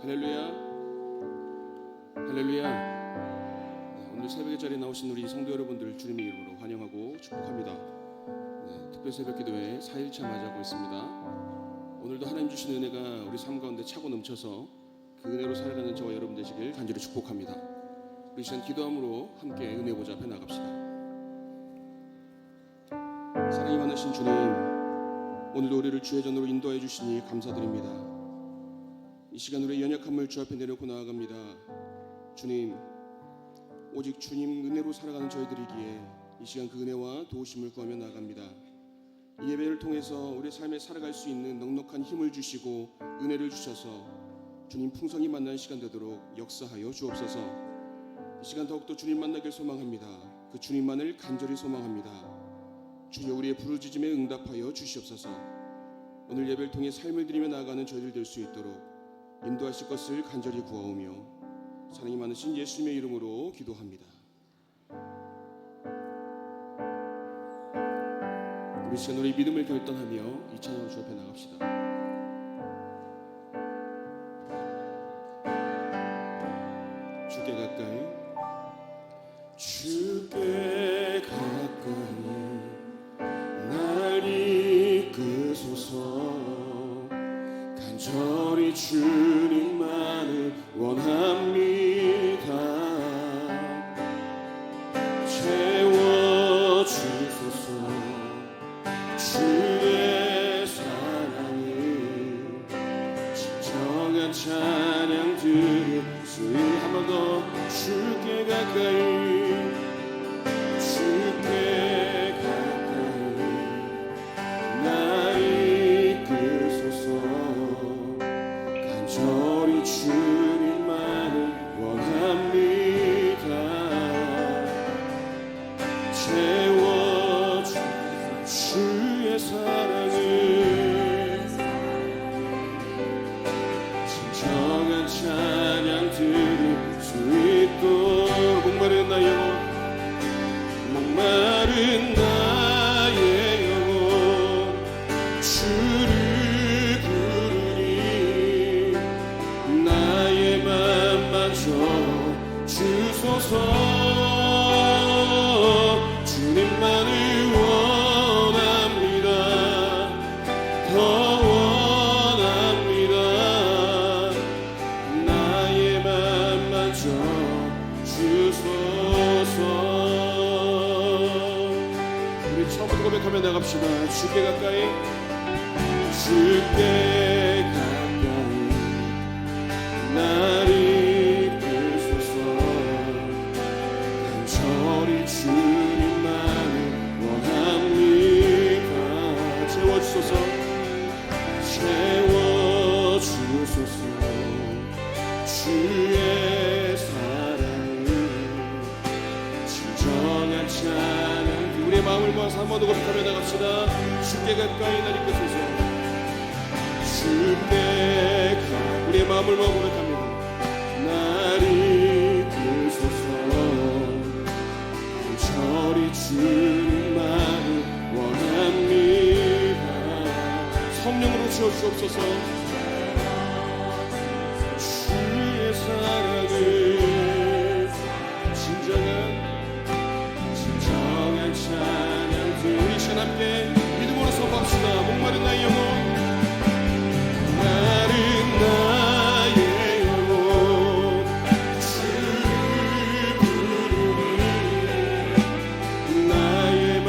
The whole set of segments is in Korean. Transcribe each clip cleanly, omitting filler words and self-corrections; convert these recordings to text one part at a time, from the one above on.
할렐루야, 할렐루야. 오늘 새벽의 자리에 나오신 우리 성도 여러분들 주님의 이름으로 환영하고 축복합니다. 특별 새벽 기도회 4일차 맞이하고 있습니다. 오늘도 하나님 주신 은혜가 우리 삶 가운데 차고 넘쳐서 그 은혜로 살아가는 저와 여러분 되시길 간절히 축복합니다. 우리 시간 기도함으로 함께 은혜 보좌 앞에 나갑시다. 사랑이 많으신 주님, 오늘도 우리를 주의 전으로 인도하여 주시니 감사드립니다. 이 시간 우리의 연약함을 주 앞에 내놓고 나아갑니다. 주님, 오직 주님 은혜로 살아가는 저희들이기에 이 시간 그 은혜와 도우심을 구하며 나아갑니다. 이 예배를 통해서 우리의 삶에 살아갈 수 있는 넉넉한 힘을 주시고 은혜를 주셔서 주님 풍성히 만나는 시간 되도록 역사하여 주옵소서. 이 시간 더욱더 주님 만나길 소망합니다. 그 주님만을 간절히 소망합니다. 주여, 우리의 부르짖음에 응답하여 주시옵소서. 오늘 예배를 통해 삶을 드리며 나아가는 저희들 될 수 있도록 인도하실 것을 간절히 구하오며 사랑이 많으신 예수님의 이름으로 기도합니다. 우리 시간 우리 믿음을 결단하며 이 찬양으로 주 앞에 나갑시다. 주께 가까이, 주께 가까이 날 이끄소서. 간절히 주님만을 원합니다. 채워주소서. 주의 사랑을 진정한 찬양 들을 수 있는 한 번 더. 주께 가까이, 주께 가까이 날 이끄소서. 간절히 주님만을 원합니다. 채워주 주의 사랑을 진정한 찬양 들을 수 있도록. 목마른 나의 영혼, 목마른 나의 영혼 주를 부르니 나의 맘 만져 주소서. 주님만을 원합니다. 더 원합니다. 나의 맘 만져 주소서. 우리 처음부터 고백하며 나갑시다. 주께 가까이, 주께 가까이 날 이끄소서. 간절히 주님만을 원합니다. 채워주소서. 채워주소서. 주의 사랑을 진정한 찬양. 우리의 마음을 모아서 한 번 더 고백하며 나갑시다. 주께 가까이 날 이끄소서. 주께 가까이. 우리의 마음을 모아 고백합니다. 날 이끄소서. 간절히 주님만을 원합니다. 성령으로 채워주옵소서. 주의 사랑을 진정한 찬양 들. 우리 시간 함께 믿음으로 선포합시다. 목마른 나의 영혼, 목마른 나의 영혼 주를 부르니 나의 맘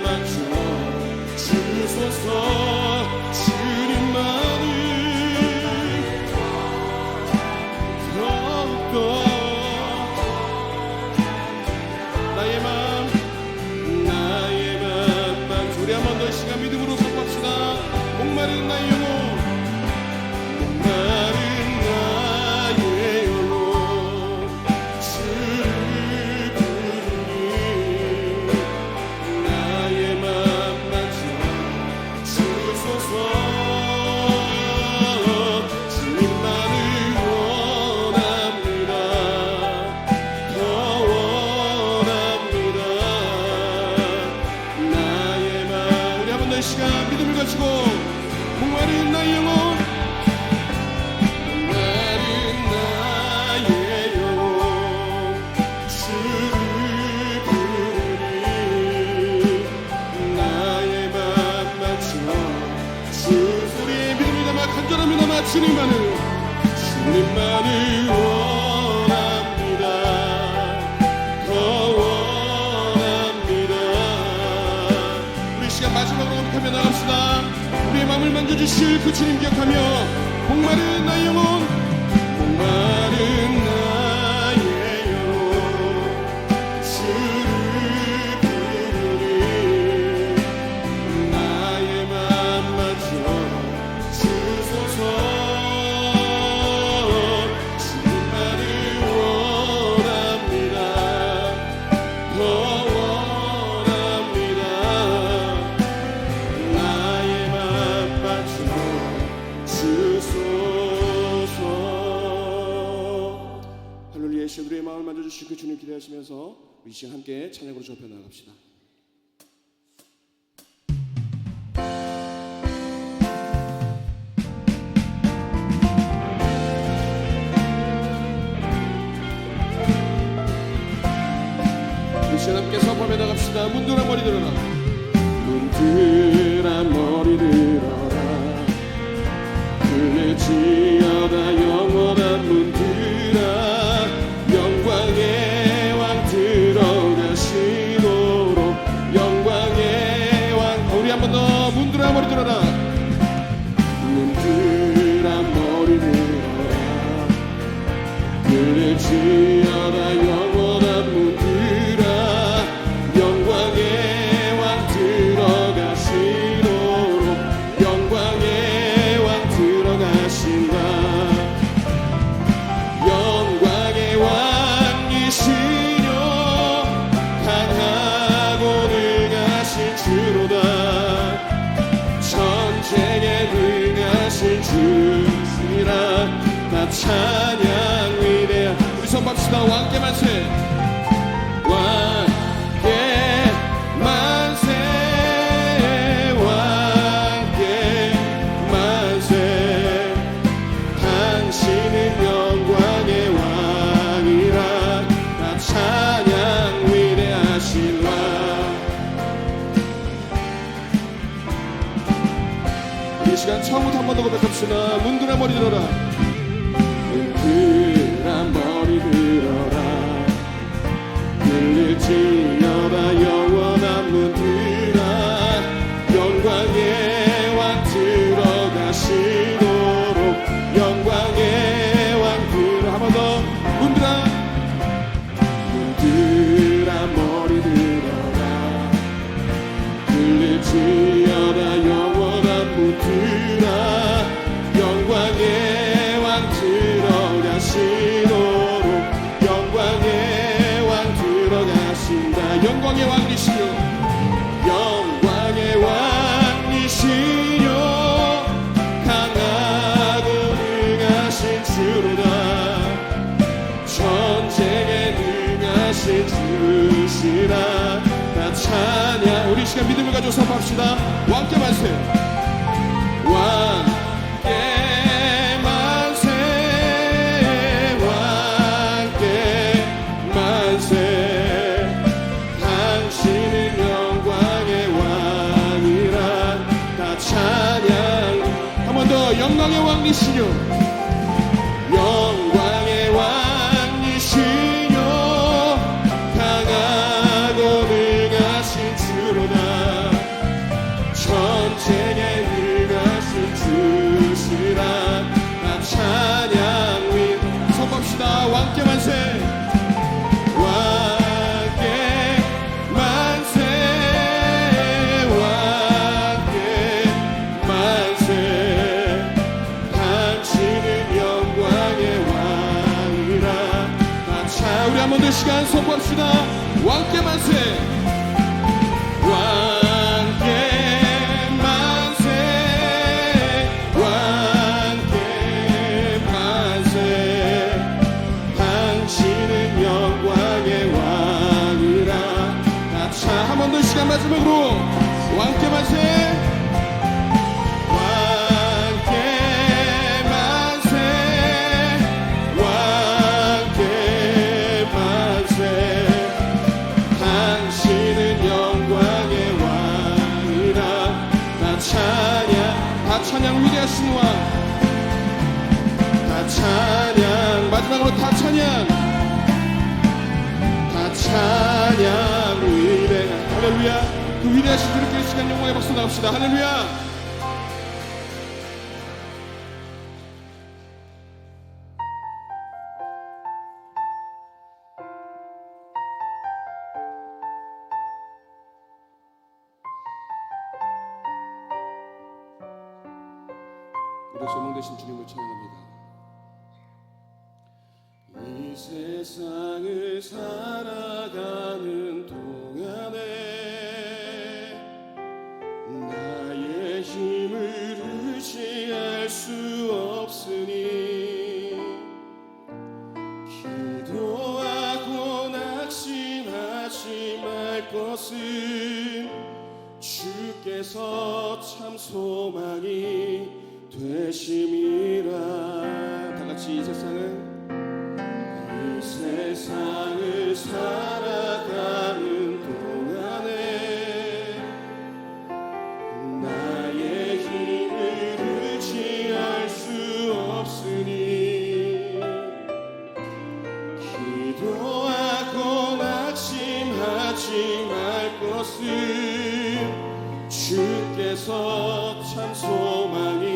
만져 주소서. 주님만을 더욱더 나의 맘 만져. 우리 한 번 더 시간 믿음으로 선포합시다. 목마른 나의 영혼, 목마른 나의 영혼 주를 부르니 나의 맘 만져 주소서. 주님만을 원합니다. 더 원합니다. 나의 맘. 우리 한 번 더 시간 믿음을 가지고 목마른 나의 영혼, 목마른 간절합니다. 주님만을 원합니다. 더 원합니다. 우리 시간 마지막으로 고백하며 나갑시다. 우리의 마음을 만져주실 그 주님 기억하며 목마른 나의 영혼, 목마른 나의 영혼 주를 부르니 나의 맘 맞춰 주소서. 주님만을 원합니다. 더 원합니다. 나의 맘 맞춰 주소서. 할렐루야. 우리의 마음을 만져주실 그 주님 기대하시면서 이 시간 함께 찬양으로 접해 나갑시다. 이 시간 함께 선포하며 나갑시다. 문들아 머리 들어라. 문들아 머리 들어라. 들을지어다 영원한 문들아. 영광의 왕 들어가시도록 영광의 왕. 우리 한 번 더 문들아 머리 들어라. 문들아 머리 들어라. 들을지어다 영원한 문들아. 영광의 왕 들어가시도록 영광의 왕 들어가신다. 영광의 왕이시여 강하고 능하신 주로다. 전쟁에 능하신 주시라. 나 찬양 위대한. 우리 선박시다. 왕께 만세. 왕께 만세. 왕께 만세. 당신은 영광의 왕이라. 나 찬양 위대하신 왕. 이 시간 처음부터 한 번 더 고백합시다. 문들아 머리 들어라. 문들아 머리 들어라. 들릴지어다 영원한 문들아. 영광의 왕 들어가시도록 영광의 왕 들어. 한 번 더. 문들아 문들아 머리 들어라. 들릴지어다 영원한 문들아. 영광의 왕 들어가시도록 영광의 왕 들어가신다. 영광의 왕이시여 영광의 왕이시여 강하고 능하신 주로다. 전쟁에 능하신 주시라. 나 찬양. 우리 시간 믿음을 가지고 선포합시다. 왕께 만세. 왕께 만세. 왕께 만세. 당신은 영광의 왕이라. 나 찬양. 한 번 더. 영광의 왕이시여 영광의 왕이시여 강하고 능하신 주로다. 전쟁에 능하신 주시라. 나 찬양 위. 선포합시다. 왕께 만세. 왕께 만세. 왕께 만세. 당신은 영광의 왕이라. 나 차. 우리 한 번 더 시간 선포합시다. 왕께 만세. 왕께 만세. 왕께 만세. 당신은 영광의 왕이라. 나 차. 한 번 더 시간 마지막으로 왕께 만세. 왕께 만세. 왕께 만세. 당신은 영광의 왕이라. 나 찬양. 다 찬양 위대하신 왕. 다 찬양, 마지막으로 다 찬양, 다 찬양 위대한 할렐루야. 그 위대하신 주님께 이 시간 영광의 박수 나갑시다. 할렐루야. 우리 소망 되신 주님을 찬양합니다. 이 세상을 살아가는 동안에 나의 힘을 의지할 수 없으니 기도하고 낙심하지 말 것은 주께서 참 소망이 되심이라. 다같이 이 세상을 살아가는 동안에 나의 힘을 의지할 수 없으니 기도하고 낙심하지 말 것은 주께서 참 소망이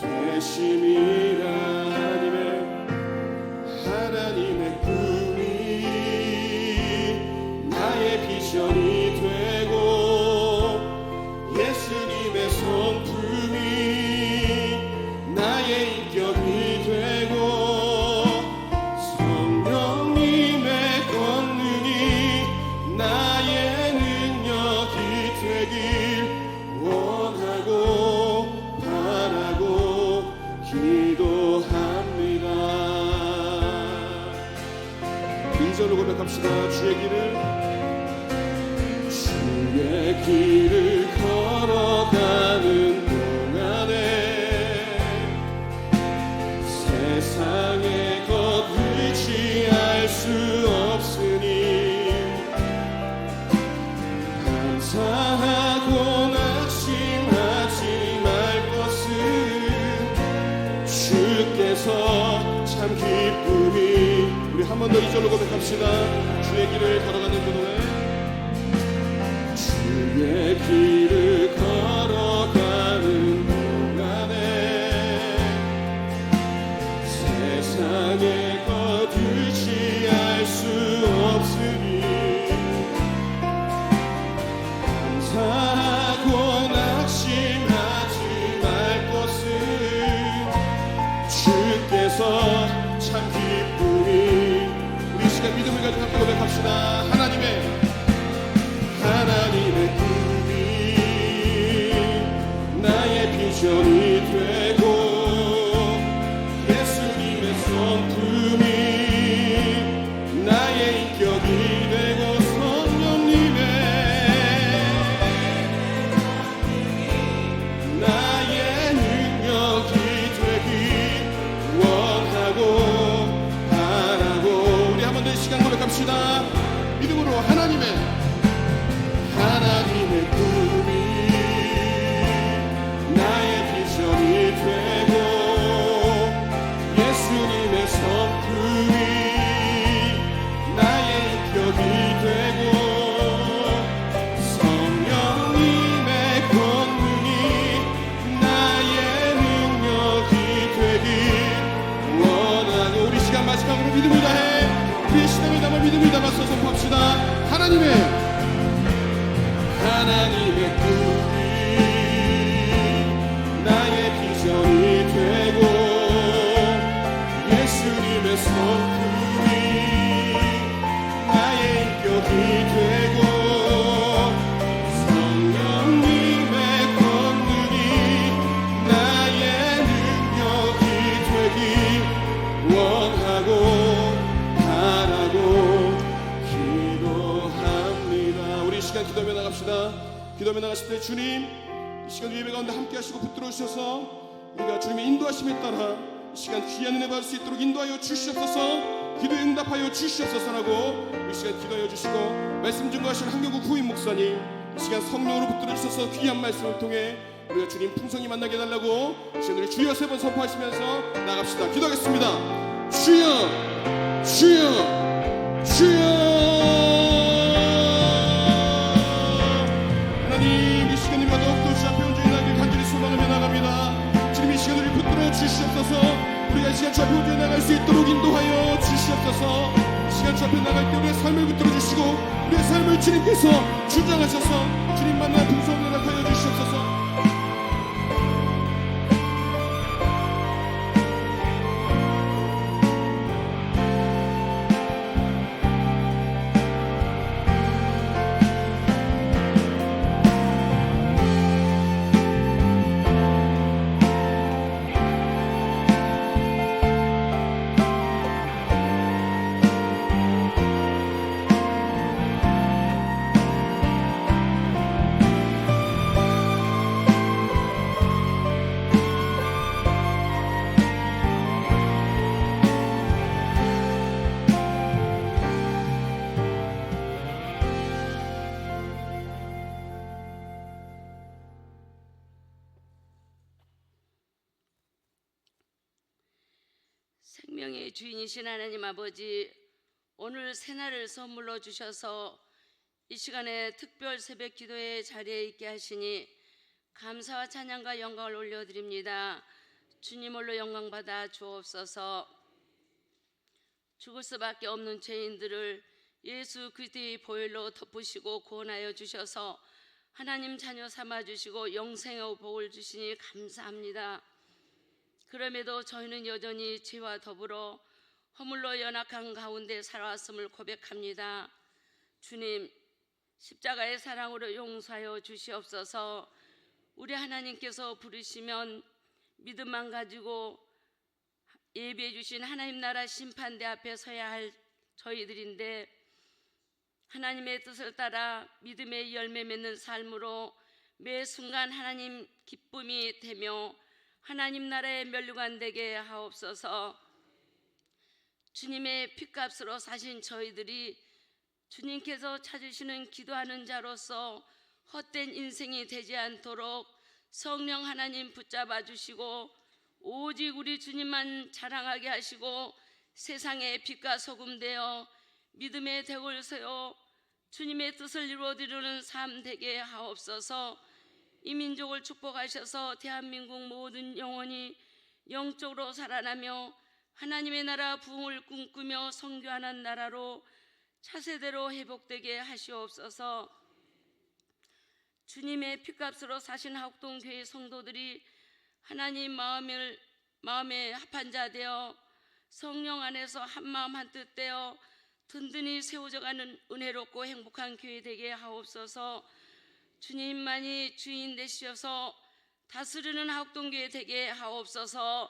되심이라. 하나님의 꿈이 나의 비전이 되고 예수님의 성품이 나의 인격이 되고 성령님의 권능이 나의 능력이 되길 원하고 바라고 기도합니다. 2절로 고백합시다. 주의 길을 걸어가는 동안에 세상의 것 의지할 수 없으니 감사하고 낙심하지 말 것은 주께서 참 기쁨이. 우리 한 번 더 2절로 고백합시다. 주의 길을 걸어가는 동안에 주의 길을 걸어가는 동안에 세상의 것 의지할 수 없으니 감사하고 낙심하지 말 것은 주께서 참 기쁨이. 우리 시간 믿음을 가지고 함께 고백합시다. 하나님의 꿈이 나의 비전이 되고 예수님의 성품이 나의 인격이 되고 성령님의 나의 능력이 되길 원하고 바라고. 우리 한 번 더 이 시간 고백합시다. 믿음으로 하나님의 꿈이 나의 비전이 되고 예수님의 성품이 나의 인격이 되고 성령님의 권능이 나의 능력이 되길 원하고. 우리 시간 마지막으로 믿음을 다해 우리의 신앙을 담아 믿음을 담아서 선포합시다. 하나님의 꿈이 나의 비전이 되고 예수님의 성품이 나의 인격이 되고 성령님의 권능이 나의 능력이 되길 원하고 바라고 기도합니다. 우리 이 시간 기도하며 나갑시다. 기도하며 나가실 때 주님 이 시간 예배 가운데 함께 하시고 붙들어 주셔서 우리가 주님의 인도하심에 따라 이 시간 귀한 은혜 받을 수 있도록 인도하여 주시옵소서. 기도에 응답하여 주시옵소서라고 이 시간 기도하여 주시고 말씀 증거하실 한경구 후임 목사님 이 시간 성령으로 붙들어 주셔서 귀한 말씀을 통해 우리가 주님 풍성히 만나게 해달라고 시간을 주여 3번 선포하시면서 나갑시다. 기도하겠습니다. 주여 주여 주여. 하나님, 이 시간 우리가 더욱더 주 앞에 온전히 나길 간절히 소망하며 나갑니다. 주님, 이 시간 우리를 붙들어 주시옵소서. 우리가 이 시간 주 앞에 온전히 나갈 수 있도록 인도하여 주시옵소서. 이 시간 주 앞에 나갈 때 우리의 삶을 붙들어 주시고 우리의 삶을 주님께서 주장하셔서 주님 만나 풍성히 나가여 주시옵소서. 생명의 주인이신 하나님 아버지, 오늘 새날을 선물로 주셔서 이 시간에 특별 새벽 기도의 자리에 있게 하시니 감사와 찬양과 영광을 올려드립니다. 주님 홀로 영광 받아 주옵소서. 죽을 수밖에 없는 죄인들을 예수 그리스도의 보혈로 덮으시고 구원하여 주셔서 하나님 자녀 삼아 주시고 영생의 복을 주시니 감사합니다. 그럼에도 저희는 여전히 죄와 더불어 허물로 연약한 가운데 살아왔음을 고백합니다. 주님, 십자가의 사랑으로 용서하여 주시옵소서. 우리 하나님께서 부르시면 믿음만 가지고 예비해 주신 하나님 나라 심판대 앞에 서야 할 저희들인데, 하나님의 뜻을 따라 믿음의 열매 맺는 삶으로 매 순간 하나님 기쁨이 되며 하나님 나라의 면류관 되게 하옵소서. 주님의 핏값으로 사신 저희들이 주님께서 찾으시는 기도하는 자로서 헛된 인생이 되지 않도록 성령 하나님 붙잡아 주시고 오직 우리 주님만 자랑하게 하시고 세상의 빛과 소금 되어 믿음의 덕을 세워 주님의 뜻을 이루어드리는 삶 되게 하옵소서. 이 민족을 축복하셔서 대한민국 모든 영혼이 영적으로 살아나며 하나님의 나라 부흥을 꿈꾸며 선교하는 나라로 차세대로 회복되게 하시옵소서. 주님의 핏값으로 사신 하옥동교회 성도들이 하나님 마음에 합한 자 되어 성령 안에서 한마음 한뜻 되어 든든히 세워져가는 은혜롭고 행복한 교회 되게 하옵소서. 주님만이 주인 되시어서 다스리는 하옥동교회 되게 하옵소서.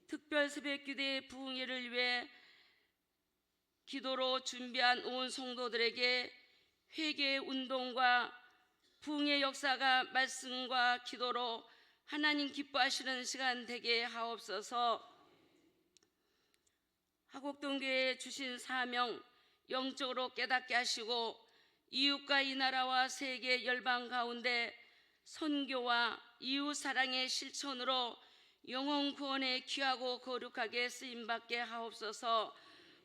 특별 새벽 기도의 부흥회를 위해 기도로 준비한 온 성도들에게 회개의 운동과 부흥의 역사가 말씀과 기도로 하나님 기뻐하시는 시간 되게 하옵소서. 하곡동교회에 주신 사명 영적으로 깨닫게 하시고 이웃과 이 나라와 세계 열방 가운데 선교와 이웃 사랑의 실천으로 영혼 구원에 귀하고 거룩하게 쓰임받게 하옵소서.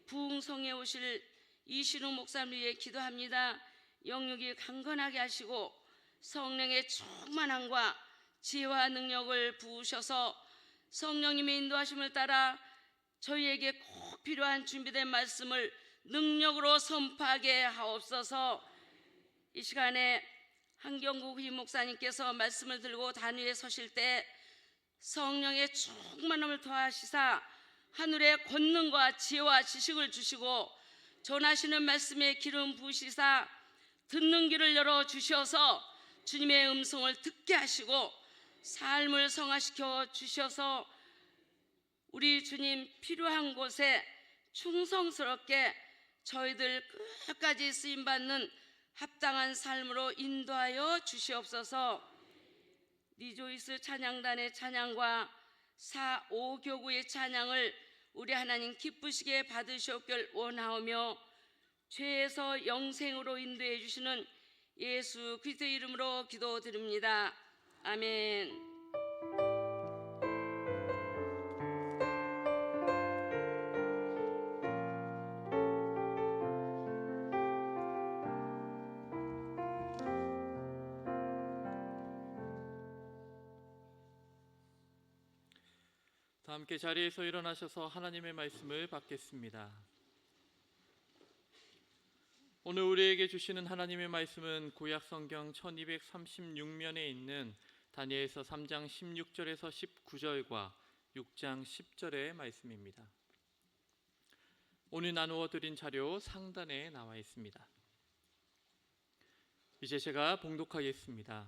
부흥성에 오실 이신우 목사님 위해 기도합니다. 영육이 강건하게 하시고 성령의 충만함과 지혜와 능력을 부으셔서 성령님의 인도하심을 따라 저희에게 꼭 필요한 준비된 말씀을 능력으로 선포하게 하옵소서. 이 시간에 한경국 휘 목사님께서 말씀을 들고 단위에 서실 때 성령의 충만함을 더하시사 하늘의 권능과 지혜와 지식을 주시고 전하시는 말씀에 기름 부으시사 듣는 귀를 열어 주셔서 주님의 음성을 듣게 하시고 삶을 성화시켜 주셔서 우리 주님 필요한 곳에 충성스럽게 저희들 끝까지 쓰임받는 합당한 삶으로 인도하여 주시옵소서. 리조이스 찬양단의 찬양과 4,5교구의 찬양을 우리 하나님 기쁘시게 받으시옵길 원하오며 죄에서 영생으로 인도해 주시는 예수 그리스도의 이름으로 기도드립니다. 아멘. 다 함께 자리에서 일어나셔서 하나님의 말씀을 받겠습니다. 오늘 우리에게 주시는 하나님의 말씀은 구약 성경 1236면에 있는 다니엘서 3장 16절에서 19절과 6장 10절의 말씀입니다. 오늘 나누어 드린 자료 상단에 나와 있습니다. 이제 제가 봉독하겠습니다.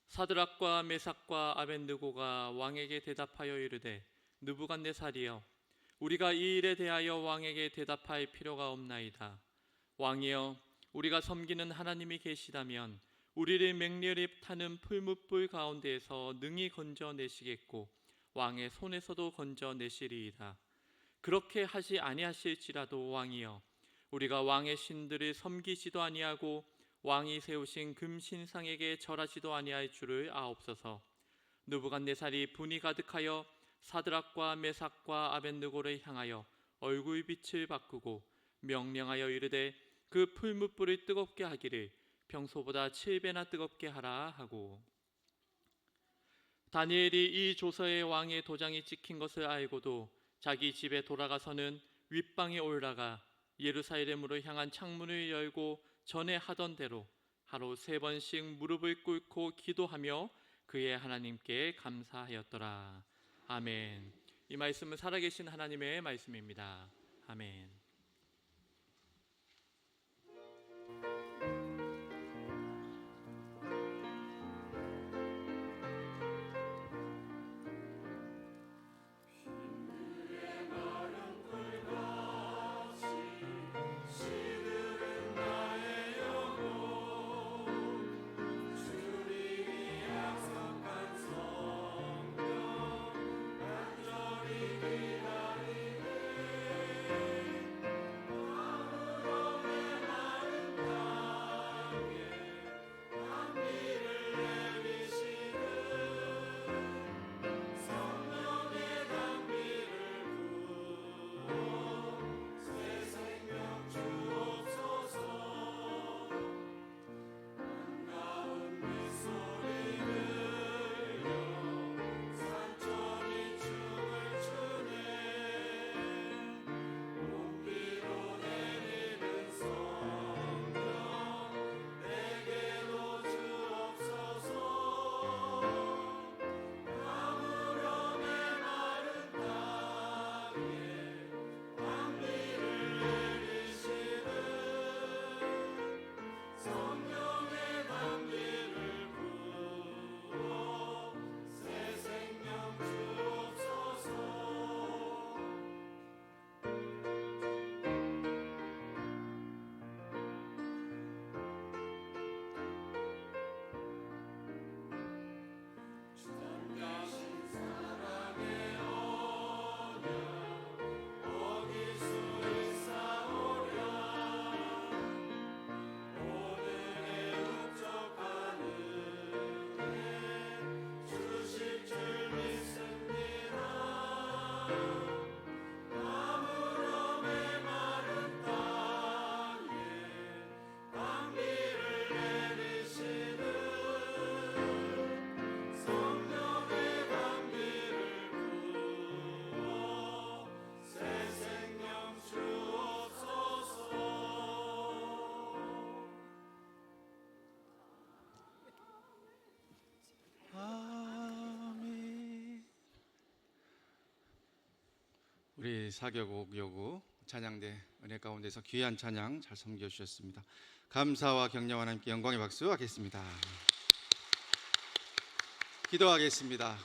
사드락과 메삭과 아벳느고가 왕에게 대답하여 이르되 느부갓네살이여 우리가 이 일에 대하여 왕에게 대답할 필요가 없나이다. 왕이여 우리가 섬기는 하나님이 계시다면 우리를 맹렬히 타는 풀무불 가운데에서 능히 건져내시겠고 왕의 손에서도 건져내시리이다. 그렇게 하지 아니하실지라도 왕이여 우리가 왕의 신들을 섬기지도 아니하고 왕이 세우신 금신상에게 절하지도 아니할 줄을 아옵소서. 느부갓네살이 분이 가득하여 사드락과 메삭과 아벳느고를 향하여 얼굴빛을 바꾸고 명령하여 이르되 그 풀무불을 뜨겁게 하기를 평소보다 7배나 뜨겁게 하라 하고, 다니엘이 이 조서에 왕의 도장이 찍힌 것을 알고도 자기 집에 돌아가서는 윗방에 올라가 예루살렘으로 향한 창문을 열고 전에 하던 대로 하루 3번씩 무릎을 꿇고 기도하며 그의 하나님께 감사하였더라. 아멘. 이 말씀은 살아계신 하나님의 말씀입니다. 아멘. 우리 사교국 요구 찬양대 은혜 가운데서 귀한 찬양 잘 섬겨주셨습니다. 감사와 경려와 함께 영광의 박수 하겠습니다. 기도하겠습니다.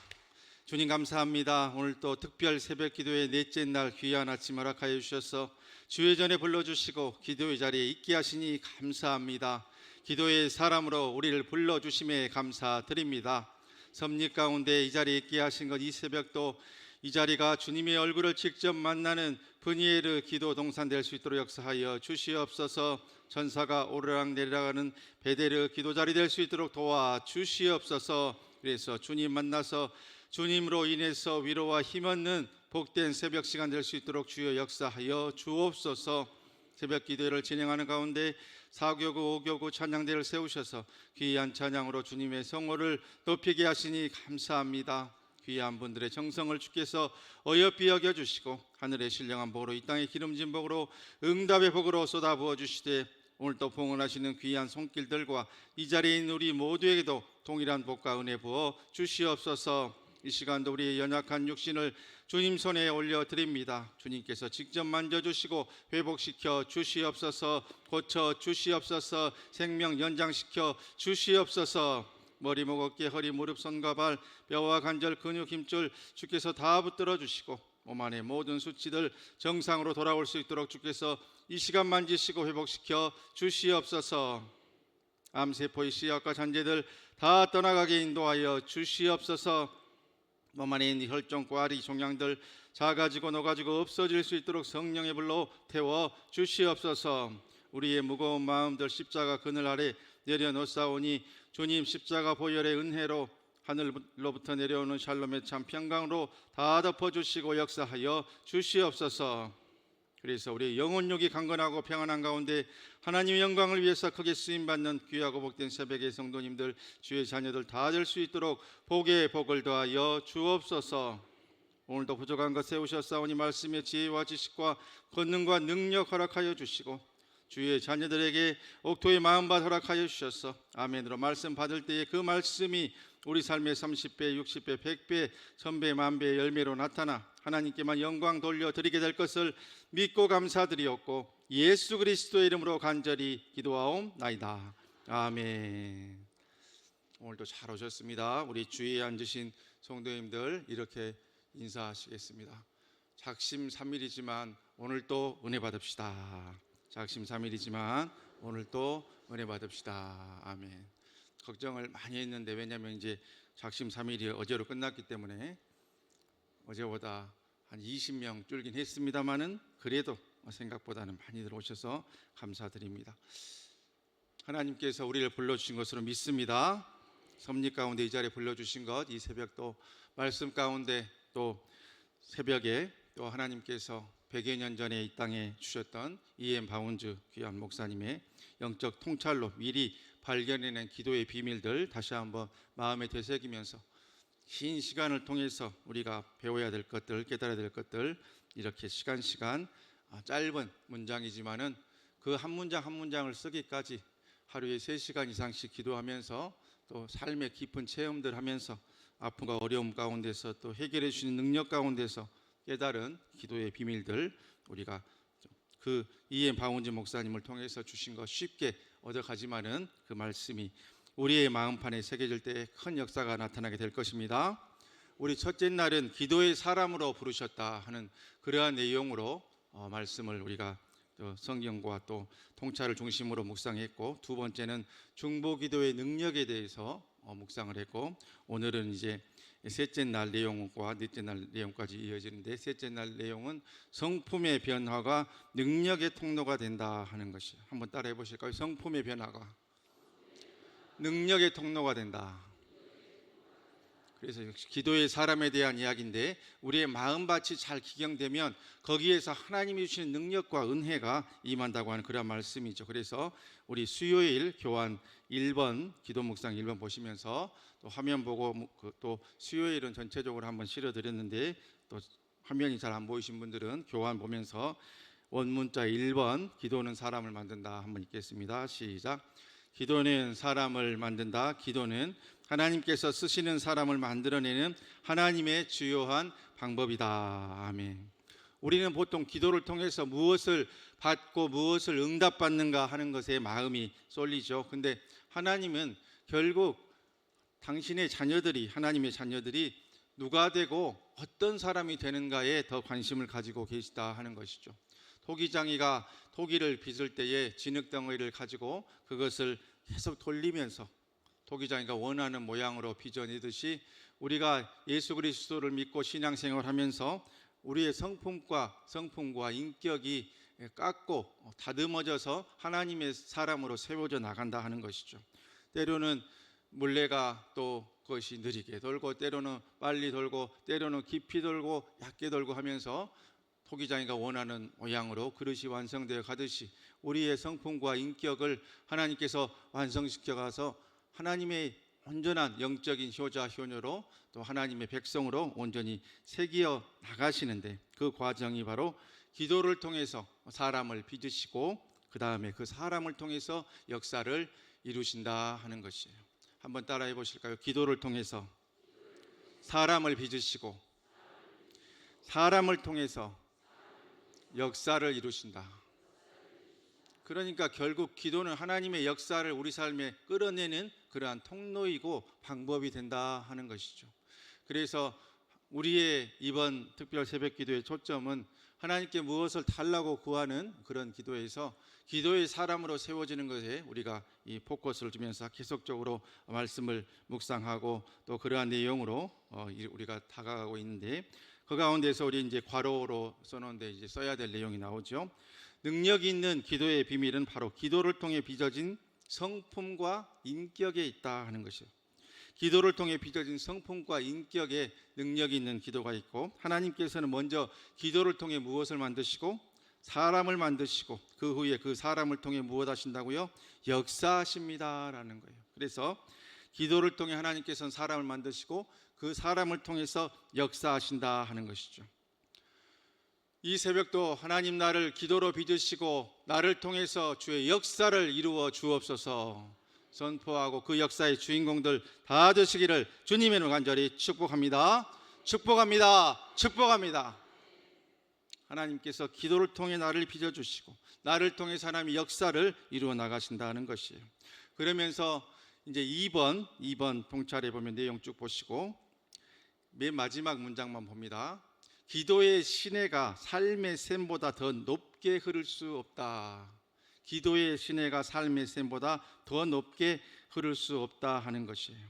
주님 감사합니다. 오늘 또 특별 새벽 기도의 넷째 날 귀한 아침 허락하여 주셔서 주의 전에 불러주시고 기도의 자리에 있게 하시니 감사합니다. 기도의 사람으로 우리를 불러주심에 감사드립니다. 섭리 가운데 이 자리에 있게 하신 것, 이 새벽도 이 자리가 주님의 얼굴을 직접 만나는 브니에르 기도 동산 될 수 있도록 역사하여 주시옵소서. 전사가 오르락 내리락하는 베데르 기도 자리 될 수 있도록 도와 주시옵소서. 그래서 주님 만나서 주님으로 인해서 위로와 힘 얻는 복된 새벽 시간 될 수 있도록 주여 역사하여 주옵소서. 새벽 기도를 진행하는 가운데 4교구 5교구 찬양대를 세우셔서 귀한 찬양으로 주님의 성호를 높이게 하시니 감사합니다. 귀한 분들의 정성을 주께서 어여삐 여겨주시고 하늘의 신령한 복으로 이 땅의 기름진 복으로 응답의 복으로 쏟아부어 주시되 오늘도 봉헌하시는 귀한 손길들과 이 자리에 있는 우리 모두에게도 동일한 복과 은혜 부어 주시옵소서. 이 시간도 우리의 연약한 육신을 주님 손에 올려드립니다. 주님께서 직접 만져주시고 회복시켜 주시옵소서. 고쳐 주시옵소서. 생명 연장시켜 주시옵소서. 머리, 목, 어깨, 허리, 무릎, 손과 발, 뼈와 관절, 근육, 힘줄 주께서 다 붙들어 주시고 몸 안의 모든 수치들 정상으로 돌아올 수 있도록 주께서 이 시간 만지시고 회복시켜 주시옵소서. 암세포의 씨앗과 잔재들 다 떠나가게 인도하여 주시옵소서. 몸 안에 있는 혈종, 꽈리, 종양들 작아지고 녹아지고 없어질 수 있도록 성령의 불로 태워 주시옵소서. 우리의 무거운 마음들 십자가 그늘 아래 내려놓사오니 주님 십자가 보혈의 은혜로 하늘로부터 내려오는 샬롬의 참 평강으로 다 덮어주시고 역사하여 주시옵소서. 그래서 우리 영혼육이 강건하고 평안한 가운데 하나님의 영광을 위해서 크게 쓰임받는 귀하고 복된 새벽의 성도님들 주의 자녀들 다 될 수 있도록 복에 복을 더하여 주옵소서. 오늘도 부족한 것 세우셨사오니 말씀의 지혜와 지식과 권능과 능력 허락하여 주시고 주의 자녀들에게 옥토의 마음밭 허락하여 주셔서 아멘으로 말씀 받을 때에 그 말씀이 우리 삶의 30배, 60배, 100배, 1000배, 만배의 열매로 나타나 하나님께만 영광 돌려드리게 될 것을 믿고 감사드리옵고 예수 그리스도의 이름으로 간절히 기도하옵나이다. 아멘. 오늘도 잘 오셨습니다. 우리 주위에 앉으신 성도님들 이렇게 인사하시겠습니다. 작심삼일이지만 오늘도 은혜 받읍시다. 작심삼일이지만 오늘도 은혜 받읍시다. 아멘. 걱정을 많이 했는데 왜냐하면 이제 작심삼일이 어제로 끝났기 때문에 어제보다 한 20명 줄긴 했습니다만은 그래도 생각보다는 많이들 오셔서 감사드립니다. 하나님께서 우리를 불러주신 것으로 믿습니다. 섭리 가운데 이 자리에 불러주신 것, 이 새벽도 말씀 가운데 또 새벽에 또 하나님께서 100여 년 전에 이 땅에 주셨던 E.M. 바운즈 귀한 목사님의 영적 통찰로 미리 발견해낸 기도의 비밀들 다시 한번 마음에 되새기면서 긴 시간을 통해서 우리가 배워야 될 것들, 깨달아야 될 것들 이렇게 시간 짧은 문장이지만은 그 한 문장 한 문장을 쓰기까지 하루에 3시간 이상씩 기도하면서 또 삶의 깊은 체험들 하면서 아픔과 어려움 가운데서 또 해결해 주시는 능력 가운데서 깨달은 기도의 비밀들 우리가 그 E.M. 바운즈 목사님을 통해서 주신 것 쉽게 얻어가지만은 그 말씀이 우리의 마음판에 새겨질 때 큰 역사가 나타나게 될 것입니다. 우리 첫째 날은 기도의 사람으로 부르셨다 하는 그러한 내용으로 말씀을 우리가 성경과 또 통찰을 중심으로 묵상했고, 두 번째는 중보기도의 능력에 대해서 묵상을 했고, 오늘은 이제 셋째 날 내용과 넷째 날 내용까지 이어지는데, 셋째 날 내용은 성품의 변화가 능력의 통로가 된다 하는 것이, 한번 따라해 보실까요? 성품의 변화가 능력의 통로가 된다. 그래서 역시 기도의 사람에 대한 이야기인데, 우리의 마음밭이 잘 기경되면 거기에서 하나님이 주시는 능력과 은혜가 임한다고 하는 그런 말씀이죠. 그래서 우리 수요일 교환 1번 기도 묵상 1번 보시면서 또 화면 보고 또 수요일은 전체적으로 한번 실어드렸는데, 또 화면이 잘 안 보이신 분들은 교환 보면서 원문자 1번 기도는 사람을 만든다 한번 읽겠습니다. 시작. 기도는 사람을 만든다. 기도는 하나님께서 쓰시는 사람을 만들어내는 하나님의 주요한 방법이다. 아멘. 우리는 보통 기도를 통해서 무엇을 받고 무엇을 응답받는가 하는 것에 마음이 쏠리죠. 근데 하나님은 결국 당신의 자녀들이, 하나님의 자녀들이 누가 되고 어떤 사람이 되는가에 더 관심을 가지고 계시다 하는 것이죠. 토기장이가 토기를 빚을 때에 진흙덩어리를 가지고 그것을 계속 돌리면서 토기장이가 원하는 모양으로 빚어내듯이 우리가 예수 그리스도를 믿고 신앙생활하면서 우리의 성품과 인격이 깎고 다듬어져서 하나님의 사람으로 세워져 나간다 하는 것이죠. 때로는 물레가 또 그것이 느리게 돌고, 때로는 빨리 돌고, 때로는 깊이 돌고 얕게 돌고 하면서 토기장이가 원하는 모양으로 그릇이 완성되어 가듯이 우리의 성품과 인격을 하나님께서 완성시켜 가서 하나님의 온전한 영적인 효자 효녀로 또 하나님의 백성으로 온전히 새기어 나가시는데, 그 과정이 바로 기도를 통해서 사람을 빚으시고 그 다음에 그 사람을 통해서 역사를 이루신다 하는 것이에요. 한번 따라해 보실까요? 기도를 통해서 사람을 빚으시고 사람을 통해서 역사를 이루신다. 그러니까 결국 기도는 하나님의 역사를 우리 삶에 끌어내는 그러한 통로이고 방법이 된다 하는 것이죠. 그래서 우리의 이번 특별 새벽 기도의 초점은 하나님께 무엇을 달라고 구하는 그런 기도에서 기도의 사람으로 세워지는 것에 우리가 이 포커스를 두면서 계속적으로 말씀을 묵상하고 또 그러한 내용으로 우리가 다가가고 있는데, 그 가운데서 우리 이제 괄호로 써놓은데 이제 써야 될 내용이 나오죠. 능력 있는 기도의 비밀은 바로 기도를 통해 빚어진 성품과 인격에 있다 하는 것이에요. 기도를 통해 빚어진 성품과 인격에 능력이 있는 기도가 있고, 하나님께서는 먼저 기도를 통해 무엇을 만드시고 사람을 만드시고 그 후에 그 사람을 통해 무엇 하신다고요? 역사하십니다라는 거예요. 그래서 기도를 통해 하나님께서는 사람을 만드시고 그 사람을 통해서 역사하신다 하는 것이죠. 이 새벽도 하나님 나를 기도로 빚으시고 나를 통해서 주의 역사를 이루어 주옵소서 선포하고 그 역사의 주인공들 다 되시기를 주님의 이름으로 간절히 축복합니다. 축복합니다. 축복합니다. 하나님께서 기도를 통해 나를 빚어주시고 나를 통해서 하나님의 역사를 이루어 나가신다는 것이에요. 그러면서 이제 2번 통찰해 보면 내용 쭉 보시고 맨 마지막 문장만 봅니다. 기도의 시내가 삶의 샘보다 더 높게 흐를 수 없다. 기도의 시내가 삶의 샘보다 더 높게 흐를 수 없다 하는 것이에요.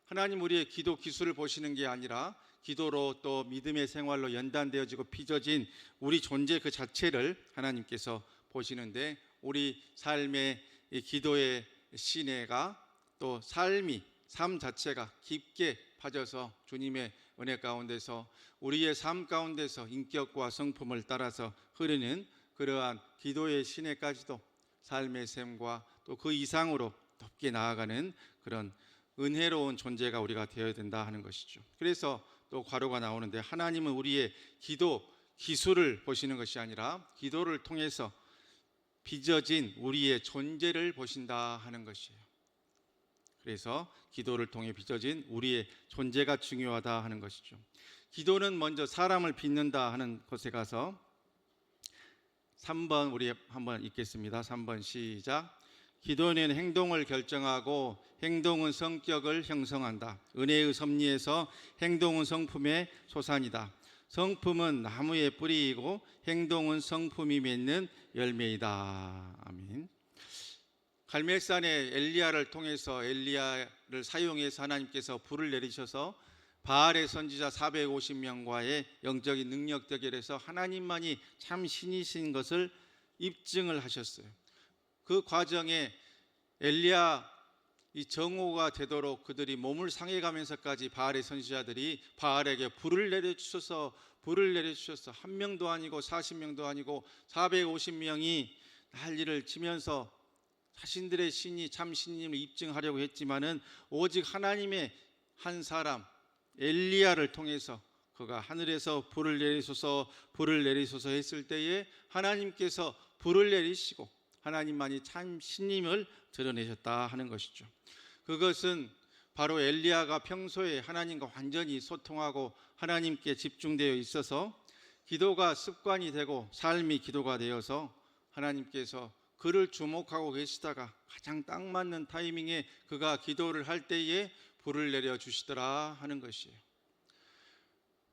하나님 우리의 기도 기술을 보시는 게 아니라 기도로 또 믿음의 생활로 연단되어지고 빚어진 우리 존재 그 자체를 하나님께서 보시는데, 우리 삶의 이 기도의 시내가 또 삶 자체가 깊게 파져서 주님의 은혜 가운데서 우리의 삶 가운데서 인격과 성품을 따라서 흐르는 그러한 기도의 시내까지도 삶의 샘과 또 그 이상으로 높게 나아가는 그런 은혜로운 존재가 우리가 되어야 된다 하는 것이죠. 그래서 또 괄호가 나오는데, 하나님은 우리의 기도 기술을 보시는 것이 아니라 기도를 통해서 빚어진 우리의 존재를 보신다 하는 것이에요. 그래서 기도를 통해 빚어진 우리의 존재가 중요하다 하는 것이죠. 기도는 먼저 사람을 빚는다 하는 것에 가서 3번 우리 한번 읽겠습니다. 3번 시작. 기도는 행동을 결정하고 행동은 성격을 형성한다. 은혜의 섭리에서 행동은 성품의 소산이다. 성품은 나무의 뿌리이고 행동은 성품이 맺는 열매이다. 아멘. 갈멜산의 엘리야를 통해서 엘리야를 사용해서 하나님께서 불을 내리셔서 바알의 선지자 450명과의 영적인 능력 대결에서 하나님만이 참 신이신 것을 입증을 하셨어요. 그 과정에 엘리야 이 정오가 되도록 그들이 몸을 상해가면서까지 바알의 선지자들이 바알에게 불을 내려주셔서 한 명도 아니고 40명도 아니고 450명이 난리를 치면서 자신들의 신이 참 신임을 입증하려고 했지만은 오직 하나님의 한 사람 엘리야를 통해서 그가 하늘에서 불을 내리소서 했을 때에 하나님께서 불을 내리시고 하나님만이 참 신임을 드러내셨다 하는 것이죠. 그것은 바로 엘리야가 평소에 하나님과 완전히 소통하고 하나님께 집중되어 있어서 기도가 습관이 되고 삶이 기도가 되어서 하나님께서 그를 주목하고 계시다가 가장 딱 맞는 타이밍에 그가 기도를 할 때에 불을 내려주시더라 하는 것이에요.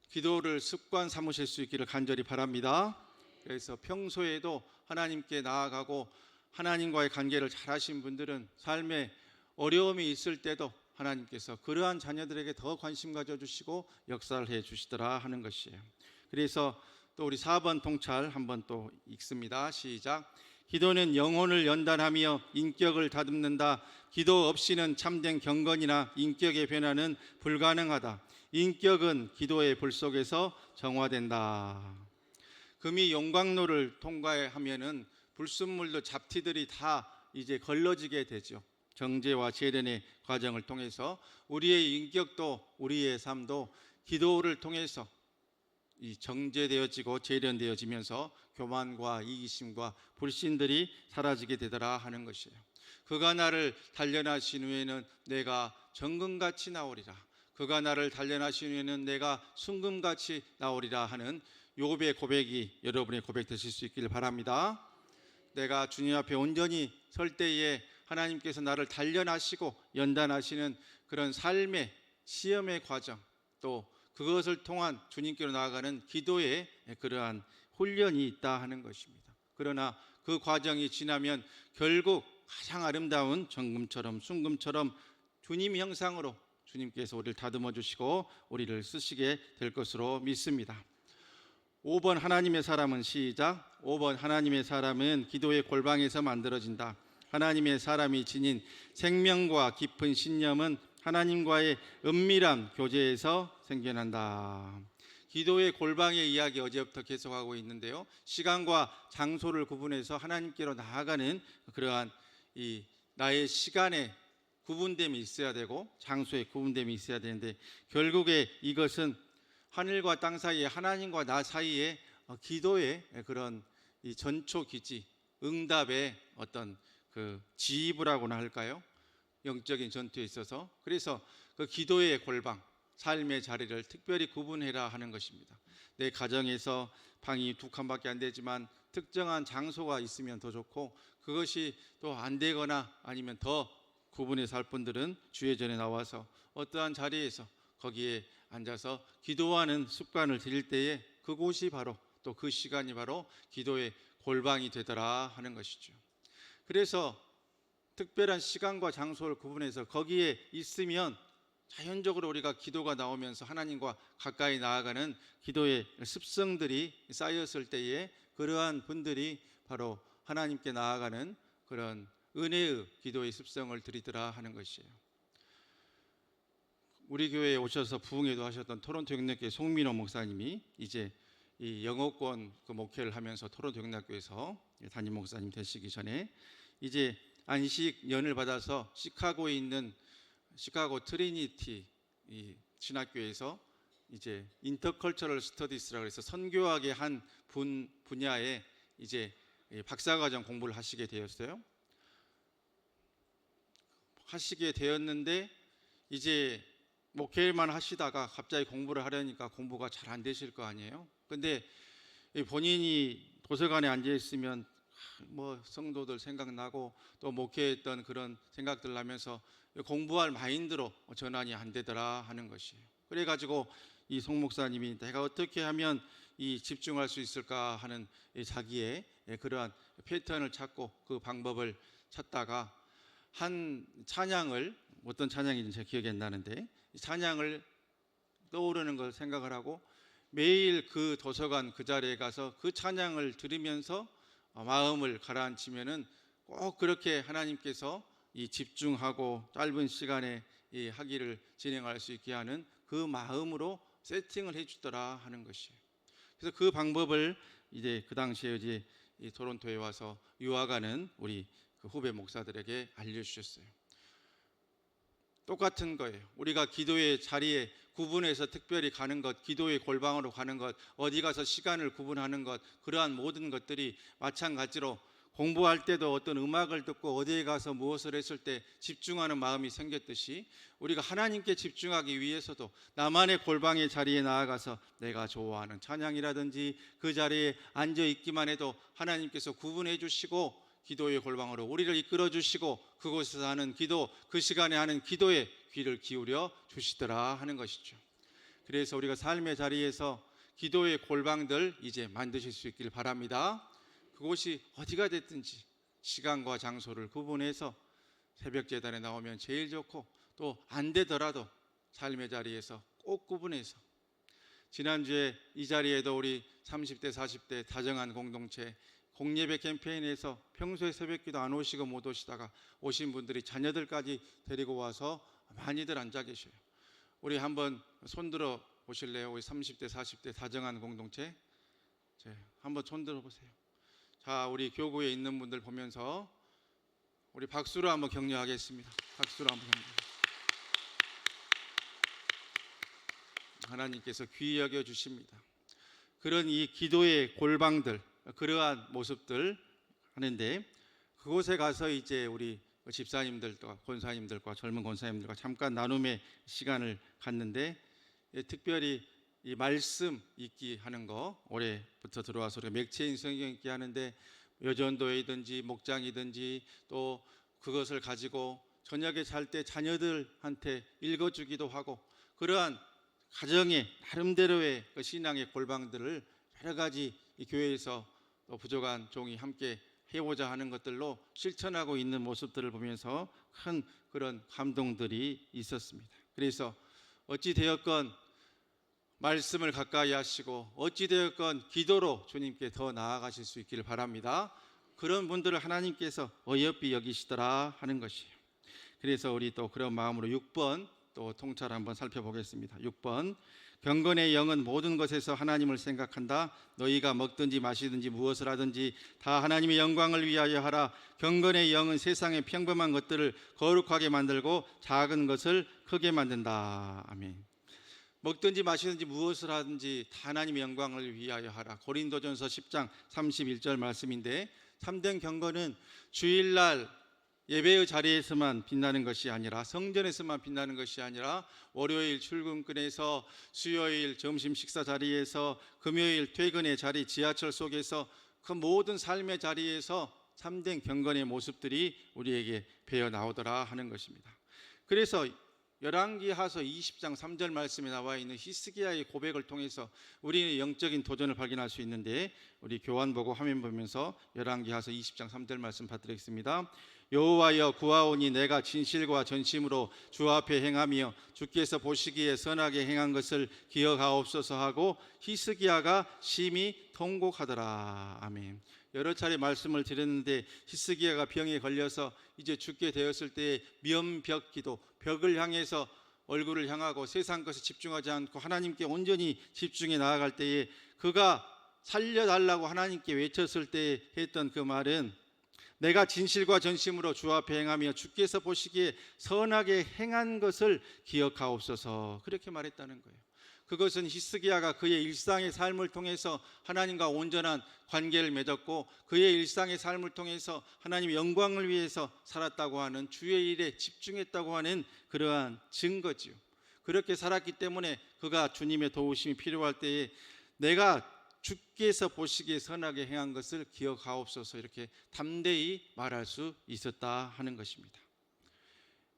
기도를 습관 삼으실 수 있기를 간절히 바랍니다. 그래서 평소에도 하나님께 나아가고 하나님과의 관계를 잘 하신 분들은 삶에 어려움이 있을 때도 하나님께서 그러한 자녀들에게 더 관심 가져주시고 역사를 해주시더라 하는 것이에요. 그래서 또 우리 4번 통찰 한번 또 읽습니다. 시작. 기도는 영혼을 연단하며 인격을 다듬는다. 기도 없이는 참된 경건이나 인격의 변화는 불가능하다. 인격은 기도의 불 속에서 정화된다. 금이 용광로를 통과하면은 불순물도 잡티들이 다 이제 걸러지게 되죠. 정제와 재련의 과정을 통해서 우리의 인격도 우리의 삶도 기도를 통해서 이 정제되어지고 재련되어지면서 교만과 이기심과 불신들이 사라지게 되더라 하는 것이에요. 그가 나를 단련하신 후에는 내가 정금같이 나오리라. 그가 나를 단련하신 후에는 내가 순금같이 나오리라 하는 욥의 고백이 여러분의 고백 되실 수 있기를 바랍니다. 내가 주님 앞에 온전히 설 때에 하나님께서 나를 단련하시고 연단하시는 그런 삶의 시험의 과정, 또 그것을 통한 주님께로 나아가는 기도의 그러한 훈련이 있다 하는 것입니다. 그러나 그 과정이 지나면 결국 가장 아름다운 정금처럼 순금처럼 주님 형상으로 주님께서 우리를 다듬어 주시고 우리를 쓰시게 될 것으로 믿습니다. 5번 하나님의 사람은 시작. 5번 하나님의 사람은 기도의 골방에서 만들어진다. 하나님의 사람이 지닌 생명과 깊은 신념은 하나님과의 은밀한 교제에서 생겨난다. 기도의 골방의 이야기 어제부터 계속하고 있는데요. 시간과 장소를 구분해서 하나님께로 나아가는 그러한 이 나의 시간에 구분됨이 있어야 되고 장소에 구분됨이 있어야 되는데 결국에 이것은 하늘과 땅 사이에 하나님과 나 사이에 기도의 그런 이 전초 기지, 응답의 어떤 그 지휘부라고나 할까요? 영적인 전투에 있어서 그래서 그 기도의 골방, 삶의 자리를 특별히 구분해라 하는 것입니다. 내 가정에서 방이 2칸밖에 안 되지만 특정한 장소가 있으면 더 좋고 그것이 또 안 되거나 아니면 더 구분해서 할 분들은 주의전에 나와서 어떠한 자리에서 거기에 앉아서 기도하는 습관을 들일 때에 그곳이 바로 또 그 시간이 바로 기도의 골방이 되더라 하는 것이죠. 그래서 특별한 시간과 장소를 구분해서 거기에 있으면 자연적으로 우리가 기도가 나오면서 하나님과 가까이 나아가는 기도의 습성들이 쌓였을 때에 그러한 분들이 바로 하나님께 나아가는 그런 은혜의 기도의 습성을 들이더라 하는 것이에요. 우리 교회에 오셔서 부흥회도 하셨던 토론토 영락교회 송민호 목사님이 이제 이 영어권 그 목회를 하면서 토론토 영락교회에서 담임 목사님 되시기 전에 이제 안식 연을 받아서 시카고에 있는 시카고 트리니티 이 신학교에서 이제 인터컬처럴 스터디스라고 해서 선교학의 한 분야에 이제 박사과정 공부를 하시게 되었어요. 하시게 되었는데 이제 목회만 하시다가 갑자기 공부를 하려니까 공부가 잘 안 되실 거 아니에요. 근데 본인이 도서관에 앉아 있으면 뭐 성도들 생각나고 또 목회했던 그런 생각들 나면서 공부할 마인드로 전환이 안 되더라 하는 것이에요. 그래가지고 이 송 목사님이 내가 어떻게 하면 이 집중할 수 있을까 하는 자기의 그러한 패턴을 찾고 그 방법을 찾다가 한 찬양을 어떤 찬양인지 제 기억이 안 나는데 찬양을 떠오르는 걸 생각을 하고 매일 그 도서관 그 자리에 가서 그 찬양을 들으면서 마음을 가라앉히면은 꼭 그렇게 하나님께서 이 집중하고 짧은 시간에 이 학위를 진행할 수 있게 하는 그 마음으로 세팅을 해주더라 하는 것이에요. 그래서 그 방법을 이제 그 당시에 이제 이 토론토에 와서 유학하는 우리 그 후배 목사들에게 알려주셨어요. 똑같은 거예요. 우리가 기도의 자리에 구분해서 특별히 가는 것, 기도의 골방으로 가는 것, 어디 가서 시간을 구분하는 것, 그러한 모든 것들이 마찬가지로 공부할 때도 어떤 음악을 듣고 어디에 가서 무엇을 했을 때 집중하는 마음이 생겼듯이 우리가 하나님께 집중하기 위해서도 나만의 골방의 자리에 나아가서 내가 좋아하는 찬양이라든지 그 자리에 앉아 있기만 해도 하나님께서 구분해 주시고 기도의 골방으로 우리를 이끌어 주시고 그곳에서 하는 기도, 그 시간에 하는 기도에 귀를 기울여 주시더라 하는 것이죠. 그래서 우리가 삶의 자리에서 기도의 골방들 이제 만드실 수 있기를 바랍니다. 그곳이 어디가 됐든지 시간과 장소를 구분해서 새벽 제단에 나오면 제일 좋고, 또 안 되더라도 삶의 자리에서 꼭 구분해서, 지난주에 이 자리에도 우리 30대 40대 다정한 공동체 공예배 캠페인에서 평소에 새벽기도 안 오시고 못 오시다가 오신 분들이 자녀들까지 데리고 와서 많이들 앉아 계셔요. 우리 한번 손들어 보실래요? 우리 30대 40대 다정한 공동체 한번 손들어 보세요. 자, 우리 교구에 있는 분들 보면서 우리 박수로 한번 격려하겠습니다. 박수로 한번 격려. 하나님께서 귀히 여겨 주십니다. 그런 이 기도의 골방들, 그러한 모습들 하는데, 그곳에 가서 이제 우리 집사님들과 권사님들과 젊은 권사님들과 잠깐 나눔의 시간을 갖는데, 특별히 이 말씀 읽기 하는 거 올해부터 들어와서 우리가 맥체인 성경 읽기 하는데, 여전도이든지 목장이든지 또 그것을 가지고 저녁에 잘 때 자녀들한테 읽어주기도 하고, 그러한 가정의 나름대로의 그 신앙의 골방들을 여러 가지 이 교회에서 또 부족한 종이 함께 해보자 하는 것들로 실천하고 있는 모습들을 보면서 큰 그런 감동들이 있었습니다. 그래서 어찌되었건 말씀을 가까이 하시고 어찌되었건 기도로 주님께 더 나아가실 수 있기를 바랍니다. 그런 분들을 하나님께서 어여삐 여기시더라 하는 것이에요. 그래서 우리 또 그런 마음으로 6번 또 통찰 한번 살펴보겠습니다. 6번, 경건의 영은 모든 것에서 하나님을 생각한다. 너희가 먹든지 마시든지 무엇을 하든지 다 하나님의 영광을 위하여 하라. 경건의 영은 세상의 평범한 것들을 거룩하게 만들고 작은 것을 크게 만든다. 아멘. 먹든지 마시든지 무엇을 하든지 다 하나님의 영광을 위하여 하라. 고린도전서 10장 31절 말씀인데, 참된 경건은 주일날 예배의 자리에서만 빛나는 것이 아니라, 성전에서만 빛나는 것이 아니라, 월요일 출근길에서, 수요일 점심 식사 자리에서, 금요일 퇴근의 자리, 지하철 속에서, 그 모든 삶의 자리에서 참된 경건의 모습들이 우리에게 배어 나오더라 하는 것입니다. 그래서 열왕기하서 20장 3절 말씀에 나와 있는 히스기야의 고백을 통해서 우리는 영적인 도전을 발견할 수 있는데, 우리 교환 보고 화면 보면서 열왕기하서 20장 3절 말씀 받드리겠습니다. 여호와여, 구하오니 내가 진실과 전심으로 주 앞에 행하며 주께서 보시기에 선하게 행한 것을 기억하옵소서 하고 히스기야가 심히 통곡하더라. 아멘. 여러 차례 말씀을 드렸는데, 히스기야가 병에 걸려서 이제 죽게 되었을 때의 면벽 기도, 벽을 향해서 얼굴을 향하고 세상 것에 집중하지 않고 하나님께 온전히 집중해 나아갈 때에 그가 살려달라고 하나님께 외쳤을 때 했던 그 말은, 내가 진실과 전심으로 주 앞에 행하며 주께서 보시기에 선하게 행한 것을 기억하옵소서, 그렇게 말했다는 거예요. 그것은 히스기야가 그의 일상의 삶을 통해서 하나님과 온전한 관계를 맺었고, 그의 일상의 삶을 통해서 하나님의 영광을 위해서 살았다고 하는, 주의 일에 집중했다고 하는 그러한 증거지요. 그렇게 살았기 때문에 그가 주님의 도우심이 필요할 때에 내가 주께서 보시기에 선하게 행한 것을 기억하옵소서, 이렇게 담대히 말할 수 있었다 하는 것입니다.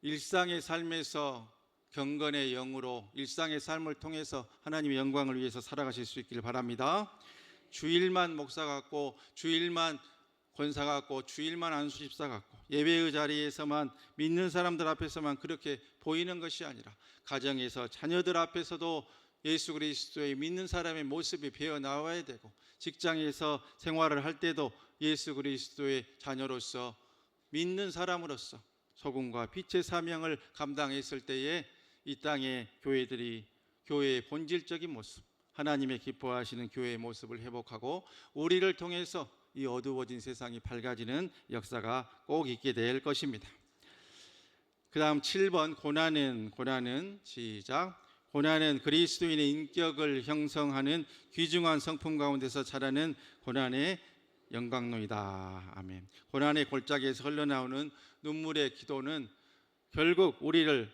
일상의 삶에서 경건의 영으로 일상의 삶을 통해서 하나님의 영광을 위해서 살아가실 수 있기를 바랍니다. 주일만 목사 같고, 주일만 권사 같고, 주일만 안수 집사 같고, 예배의 자리에서만 믿는 사람들 앞에서만 그렇게 보이는 것이 아니라, 가정에서 자녀들 앞에서도 예수 그리스도의 믿는 사람의 모습이 배어 나와야 되고, 직장에서 생활을 할 때도 예수 그리스도의 자녀로서, 믿는 사람으로서 소금과 빛의 사명을 감당했을 때에 이 땅의 교회들이 교회의 본질적인 모습, 하나님의 기뻐하시는 교회의 모습을 회복하고, 우리를 통해서 이 어두워진 세상이 밝아지는 역사가 꼭 있게 될 것입니다. 그 다음 7번, 고난은 시작. 고난은 그리스도인의 인격을 형성하는 귀중한 성품 가운데서 자라는 고난의 영광로이다. 아멘. 고난의 골짜기에서 흘러나오는 눈물의 기도는 결국 우리를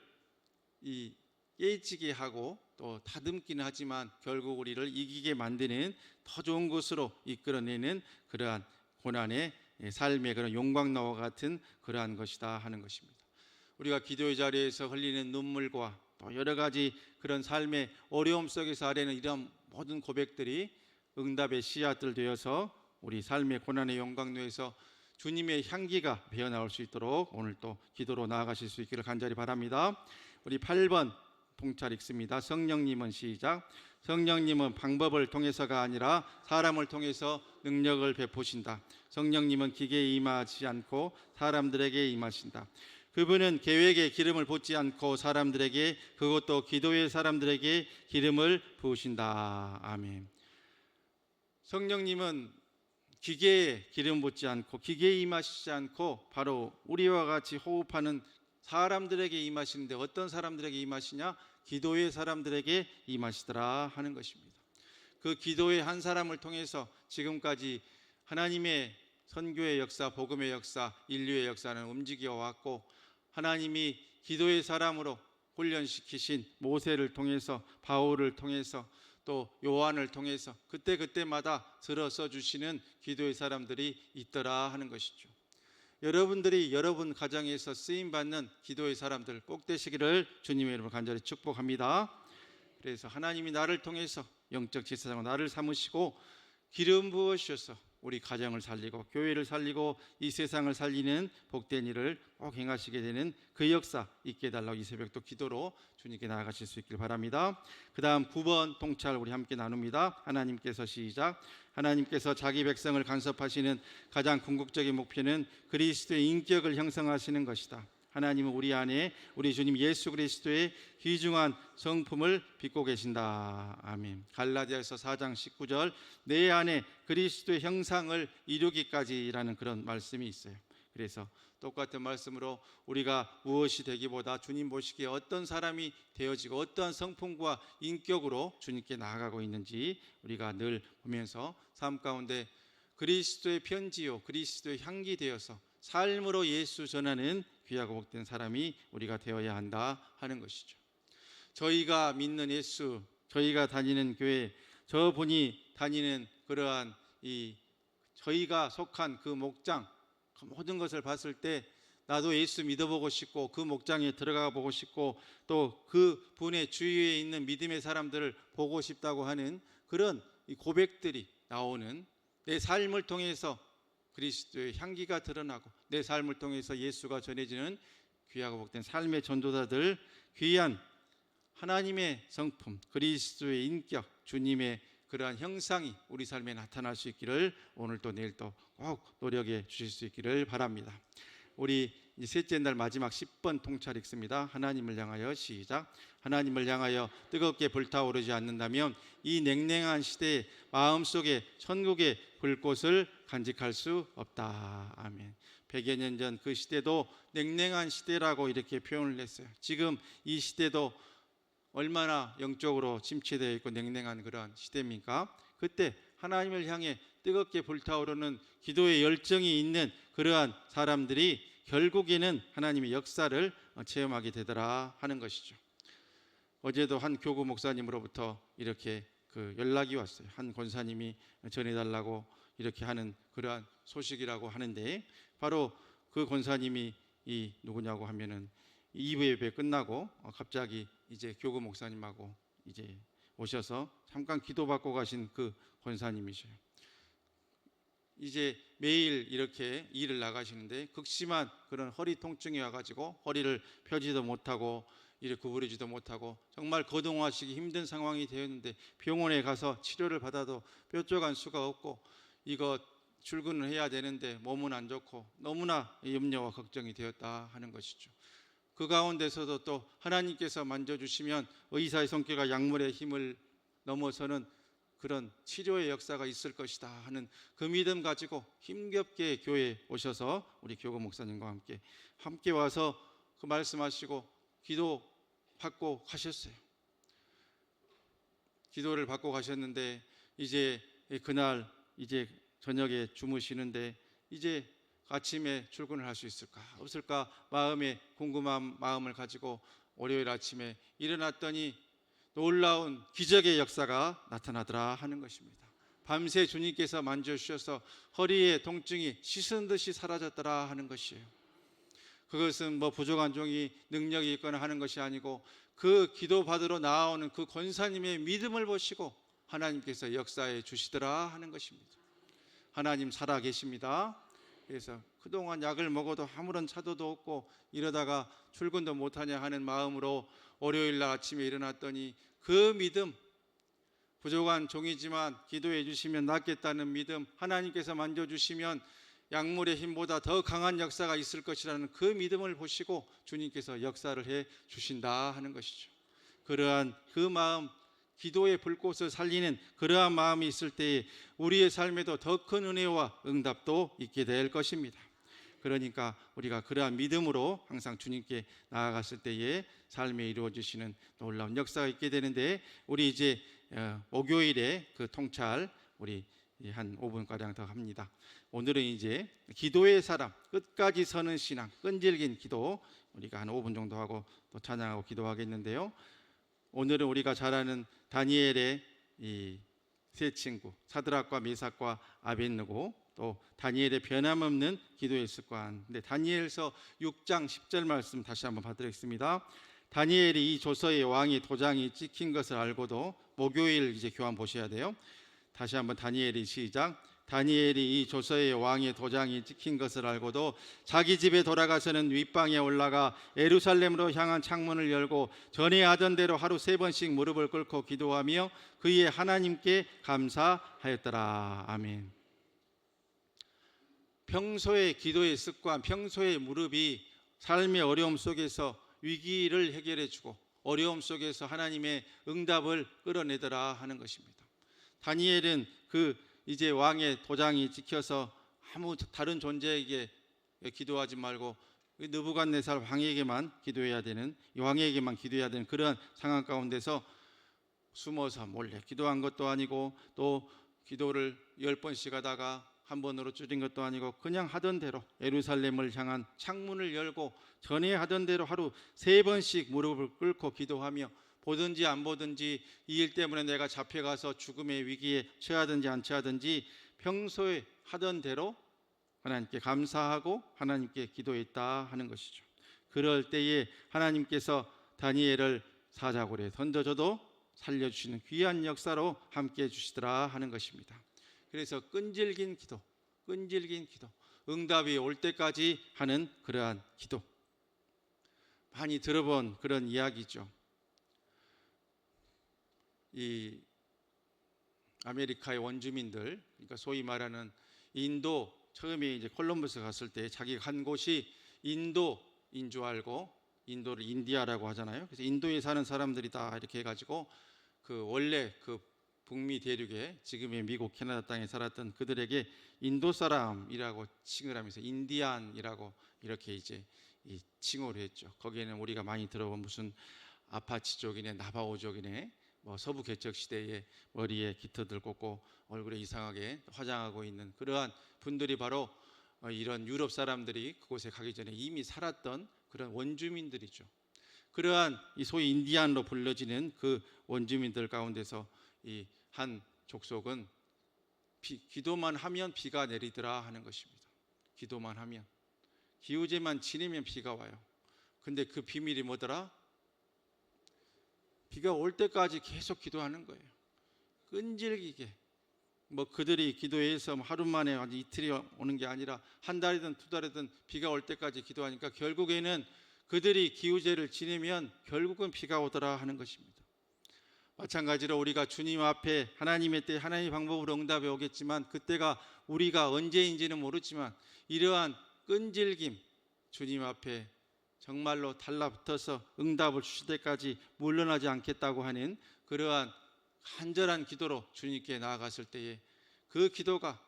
깨지게 하고 또 다듬기는 하지만 결국 우리를 이기게 만드는 더 좋은 곳으로 이끌어내는 그러한 고난의 삶의 그런 용광로와 같은 그러한 것이다 하는 것입니다. 우리가 기도의 자리에서 흘리는 눈물과 또 여러 가지 그런 삶의 어려움 속에서 아래는 이런 모든 고백들이 응답의 씨앗들 되어서 우리 삶의 고난의 용광로에서 주님의 향기가 배어나올 수 있도록 오늘 또 기도로 나아가실 수 있기를 간절히 바랍니다. 우리 8번 통찰 읽습니다. 성령님은 시작. 성령님은 방법을 통해서가 아니라 사람을 통해서 능력을 베푸신다. 성령님은 기계에 임하지 않고 사람들에게 임하신다. 그분은 계획에 기름을 붓지 않고 사람들에게, 그것도 기도의 사람들에게 기름을 부으신다. 아멘. 성령님은 기계에 기름 붓지 않고 기계에 임하시지 않고 바로 우리와 같이 호흡하는 사람들에게 임하시는데, 어떤 사람들에게 임하시냐? 기도의 사람들에게 임하시더라 하는 것입니다. 그 기도의 한 사람을 통해서 지금까지 하나님의 선교의 역사, 복음의 역사, 인류의 역사는 움직여 왔고, 하나님이 기도의 사람으로 훈련시키신 모세를 통해서, 바울을 통해서, 또 요한을 통해서 그때마다 들어 써주시는 기도의 사람들이 있더라 하는 것이죠. 여러분들이 여러분 가정에서 쓰임받는 기도의 사람들 꼭 되시기를 주님의 이름으로 간절히 축복합니다. 그래서 하나님이 나를 통해서 영적 제사장으로 나를 삼으시고 기름 부으셔서 우리 가정을 살리고 교회를 살리고 이 세상을 살리는 복된 일을 꼭 행하시게 되는 그 역사 있게 해달라고 이 새벽도 기도로 주님께 나아가실 수 있길 바랍니다. 그 다음 9번 통찰 우리 함께 나눕니다. 하나님께서 시작. 하나님께서 자기 백성을 간섭하시는 가장 궁극적인 목표는 그리스도의 인격을 형성하시는 것이다. 하나님은 우리 안에 우리 주님 예수 그리스도의 귀중한 성품을 빚고 계신다. 아멘. 갈라디아서 4장 19절 내 안에 그리스도의 형상을 이루기까지라는 그런 말씀이 있어요. 그래서 똑같은 말씀으로 우리가 무엇이 되기보다 주님 보시기에 어떤 사람이 되어지고 어떠한 성품과 인격으로 주님께 나아가고 있는지 우리가 늘 보면서 삶 가운데 그리스도의 편지요 그리스도의 향기 되어서 삶으로 예수 전하는 귀하고 복된 사람이 우리가 되어야 한다 하는 것이죠. 저희가 믿는 예수, 저희가 다니는 교회, 저분이 다니는 그러한 저희가 속한 그 목장, 모든 것을 봤을 때 나도 예수 믿어보고 싶고 그 목장에 들어가 보고 싶고 또 그 분의 주위에 있는 믿음의 사람들을 보고 싶다고 하는 그런 고백들이 나오는, 내 삶을 통해서 그리스도의 향기가 드러나고 내 삶을 통해서 예수가 전해지는 귀하고 복된 삶의 전도자들, 귀한 하나님의 성품, 그리스도의 인격, 주님의 그러한 형상이 우리 삶에 나타날 수 있기를 오늘 또 내일 또 꼭 노력해 주실 수 있기를 바랍니다. 우리 셋째 날 마지막 10번 통찰 읽습니다. 하나님을 향하여 시작. 하나님을 향하여 뜨겁게 불타오르지 않는다면 이 냉랭한 시대에 마음속에 천국의 불꽃을 간직할 수 없다. 아멘. 100여 년 전 그 시대도 냉랭한 시대라고 이렇게 표현을 했어요. 지금 이 시대도 얼마나 영적으로 침체되어 있고 냉랭한 그런 시대입니까? 그때 하나님을 향해 뜨겁게 불타오르는 기도의 열정이 있는 그러한 사람들이 결국에는 하나님의 역사를 체험하게 되더라 하는 것이죠. 어제도 한 교구 목사님으로부터 이렇게 연락이 왔어요. 한 권사님이 전해달라고 이렇게 하는 그러한 소식이라고 하는데, 바로 그 권사님이 누구냐고 하면은 2부 예배 끝나고 갑자기 이제 교구 목사님하고 이제 오셔서 잠깐 기도받고 가신 그 권사님이셔요. 이제 매일 이렇게 일을 나가시는데 극심한 그런 허리 통증이 와가지고 허리를 펴지도 못하고 이를 구부리지도 못하고 정말 거동하시기 힘든 상황이 되었는데, 병원에 가서 치료를 받아도 뾰족 한 수가 없고 이거 출근을 해야 되는데 몸은 안 좋고 너무나 염려와 걱정이 되었다 하는 것이죠. 그 가운데서도 또 하나님께서 만져주시면 의사의 손길과 약물의 힘을 넘어서는 그런 치료의 역사가 있을 것이다 하는 그 믿음 가지고 힘겹게 교회에 오셔서 우리 교구 목사님과 함께 와서 그 말씀하시고 기도 받고 가셨어요. 기도를 받고 가셨는데 이제 그날 이제 저녁에 주무시는데 이제 아침에 출근을 할 수 있을까 없을까 마음에 궁금한 마음을 가지고 월요일 아침에 일어났더니 놀라운 기적의 역사가 나타나더라 하는 것입니다. 밤새 주님께서 만져주셔서 허리의 통증이 씻은 듯이 사라졌더라 하는 것이에요. 그것은 부족한 종이 능력이 있거나 하는 것이 아니고 그 기도받으러 나오는 그 권사님의 믿음을 보시고 하나님께서 역사해 주시더라 하는 것입니다. 하나님 살아 계십니다. 그래서 그동안 약을 먹어도 아무런 차도도 없고 이러다가 출근도 못하냐 하는 마음으로 월요일 날 아침에 일어났더니 그 믿음, 부족한 종이지만 기도해 주시면 낫겠다는 믿음, 하나님께서 만져주시면 약물의 힘보다 더 강한 역사가 있을 것이라는 그 믿음을 보시고 주님께서 역사를 해 주신다 하는 것이죠. 그러한 그 마음, 기도의 불꽃을 살리는 그러한 마음이 있을 때에 우리의 삶에도 더 큰 은혜와 응답도 있게 될 것입니다. 그러니까 우리가 그러한 믿음으로 항상 주님께 나아갔을 때에 삶에 이루어지시는 놀라운 역사가 있게 되는데, 우리 이제 목요일에 그 통찰 우리 한 5분가량 더 합니다. 오늘은 이제 기도의 사람, 끝까지 서는 신앙, 끈질긴 기도 우리가 한 5분 정도 하고 또 찬양하고 기도하겠는데요. 오늘은 우리가 잘 아는 다니엘의 이 세 친구 사드락과 메삭과 아벳느고, 또 다니엘의 변함없는 기도의 습관. 근데 다니엘서 6장 10절 말씀 다시 한번 봐드리겠습니다. 다니엘이 이 조서의 왕의 도장이 찍힌 것을 알고도, 목요일 이제 교환 보셔야 돼요. 다시 한번 다니엘이 시작. 다니엘이 이 조서의 왕의 도장이 찍힌 것을 알고도 자기 집에 돌아가서는 윗방에 올라가 예루살렘으로 향한 창문을 열고 전에 하던 대로 하루 3번씩 무릎을 꿇고 기도하며 그의 하나님께 감사하였더라. 아멘. 평소의 기도의 습관, 평소의 무릎이 삶의 어려움 속에서 위기를 해결해 주고 어려움 속에서 하나님의 응답을 끌어내더라 하는 것입니다. 다니엘은 그 이제 왕의 도장이 찍혀서 아무 다른 존재에게 기도하지 말고 느부갓네살 왕에게만 기도해야 되는, 왕에게만 기도해야 되는 그런 상황 가운데서 숨어서 몰래 기도한 것도 아니고, 또 기도를 10번씩 하다가 한 번으로 줄인 것도 아니고, 그냥 하던 대로 예루살렘을 향한 창문을 열고 전에 하던 대로 하루 3번씩 무릎을 꿇고 기도하며, 보든지 안 보든지 이 일 때문에 내가 잡혀가서 죽음의 위기에 처하든지 안 처하든지 평소에 하던 대로 하나님께 감사하고 하나님께 기도했다 하는 것이죠. 그럴 때에 하나님께서 다니엘을 사자굴에 던져줘도 살려주시는 귀한 역사로 함께해 주시더라 하는 것입니다. 그래서 끈질긴 기도, 응답이 올 때까지 하는 그러한 기도, 많이 들어본 그런 이야기죠. 이 아메리카의 원주민들, 그러니까 소위 말하는 인도, 처음에 이제 콜럼버스 갔을 때 자기가 간 곳이 인도인 줄 알고 인도를 인디아라고 하잖아요. 그래서 인도에 사는 사람들이다 이렇게 해가지고 그 원래 그 북미 대륙에 지금의 미국 캐나다 땅에 살았던 그들에게 인도 사람이라고 칭을 하면서 인디안이라고 이렇게 이제 이 칭호를 했죠. 거기에는 우리가 많이 들어본 무슨 아파치족이네, 나바오족이네, 뭐 서부 개척 시대에 머리에 깃털들 꽂고 얼굴에 이상하게 화장하고 있는 그러한 분들이 바로 이런 유럽 사람들이 그곳에 가기 전에 이미 살았던 그런 원주민들이죠. 그러한 이 소위 인디안으로 불려지는 그 원주민들 가운데서 이 한 족속은 기도만 하면 비가 내리더라 하는 것입니다. 기도만 하면, 기우제만 지내면 비가 와요. 근데 그 비밀이 뭐더라? 비가 올 때까지 계속 기도하는 거예요. 끈질기게. 뭐 그들이 기도해서 하루 만에 이틀이 오는 게 아니라 한 달이든 2달이든 비가 올 때까지 기도하니까 결국에는 그들이 기우제를 지내면 결국은 비가 오더라 하는 것입니다. 마찬가지로 우리가 주님 앞에 하나님의 때 하나님의 방법으로 응답이 오겠지만, 그때가 우리가 언제인지는 모르지만 이러한 끈질김, 주님 앞에 정말로 달라붙어서 응답을 주실 때까지 물러나지 않겠다고 하는 그러한 간절한 기도로 주님께 나아갔을 때에 그 기도가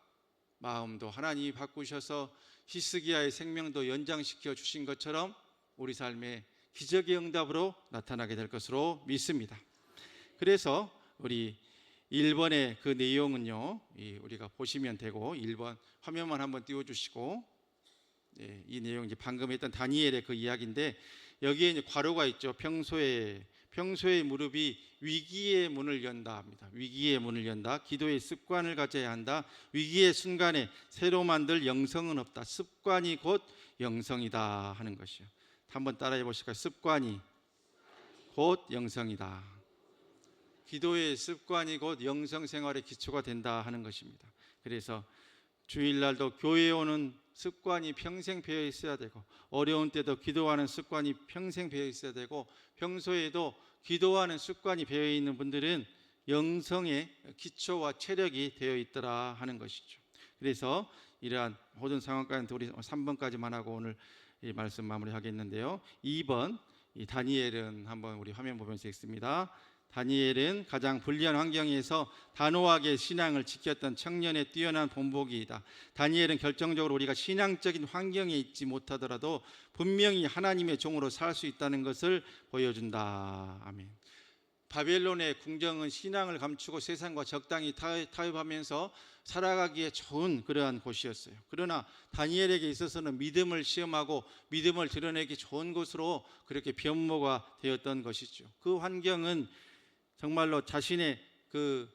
마음도 하나님이 바꾸셔서 히스기야의 생명도 연장시켜 주신 것처럼 우리 삶에 기적의 응답으로 나타나게 될 것으로 믿습니다. 그래서 우리 1번의 그 내용은요, 우리가 보시면 되고 1번 화면만 한번 띄워주시고, 이 내용 이제 방금 했던 다니엘의 그 이야기인데, 여기에 이제 괄호가 있죠. 평소에 무릎이 위기의 문을 연다 합니다. 위기의 문을 연다. 기도의 습관을 가져야 한다. 위기의 순간에 새로 만들 영성은 없다. 습관이 곧 영성이다 하는 것이요. 한번 따라해 보실까요? 습관이 곧 영성이다. 기도의 습관이 곧 영성 생활의 기초가 된다 하는 것입니다. 그래서 주일날도 교회에 오는 습관이 평생 배어 있어야 되고, 어려운 때도 기도하는 습관이 평생 배어 있어야 되고, 평소에도 기도하는 습관이 배어 있는 분들은 영성의 기초와 체력이 되어 있더라 하는 것이죠. 그래서 이러한 모든 상황 가운데 우리 3번까지만 하고 오늘 이 말씀 마무리하겠는데요. 2번 이 다니엘은 한번 우리 화면 보면서 읽습니다. 다니엘은 가장 불리한 환경에서 단호하게 신앙을 지켰던 청년의 뛰어난 본보기이다. 다니엘은 결정적으로 우리가 신앙적인 환경에 있지 못하더라도 분명히 하나님의 종으로 살 수 있다는 것을 보여준다. 아멘. 바벨론의 궁정은 신앙을 감추고 세상과 적당히 타협하면서 살아가기에 좋은 그러한 곳이었어요. 그러나 다니엘에게 있어서는 믿음을 시험하고 믿음을 드러내기 좋은 곳으로 그렇게 변모가 되었던 것이죠. 그 환경은 정말로 자신의 그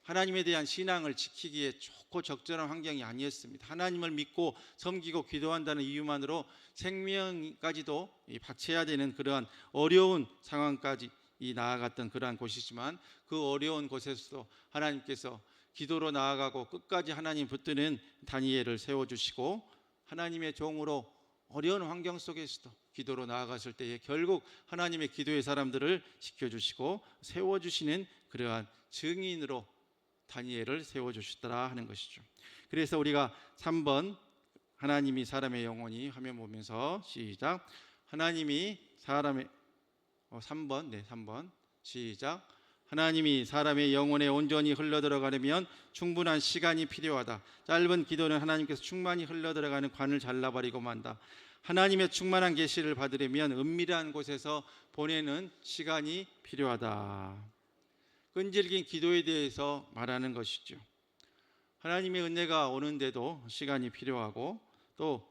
하나님에 대한 신앙을 지키기에 좋고 적절한 환경이 아니었습니다. 하나님을 믿고 섬기고 기도한다는 이유만으로 생명까지도 바쳐야 되는 그러한 어려운 상황까지 나아갔던 그러한 곳이지만, 그 어려운 곳에서도 하나님께서 기도로 나아가고 끝까지 하나님 붙드는 다니엘을 세워주시고, 하나님의 종으로 어려운 환경 속에서도 기도로 나아갔을 때에 결국 하나님의 기도의 사람들을 지켜주시고 세워주시는 그러한 증인으로 다니엘을 세워주시더라 하는 것이죠. 그래서 우리가 3번 하나님이 사람의 영혼이 화면 보면서 시작. 하나님이 사람의 3번 시작. 하나님이 사람의 영혼에 온전히 흘러들어가려면 충분한 시간이 필요하다. 짧은 기도는 하나님께서 충만히 흘러들어가는 관을 잘라버리고 만다. 하나님의 충만한 계시를 받으려면 은밀한 곳에서 보내는 시간이 필요하다. 끈질긴 기도에 대해서 말하는 것이죠. 하나님의 은혜가 오는데도 시간이 필요하고, 또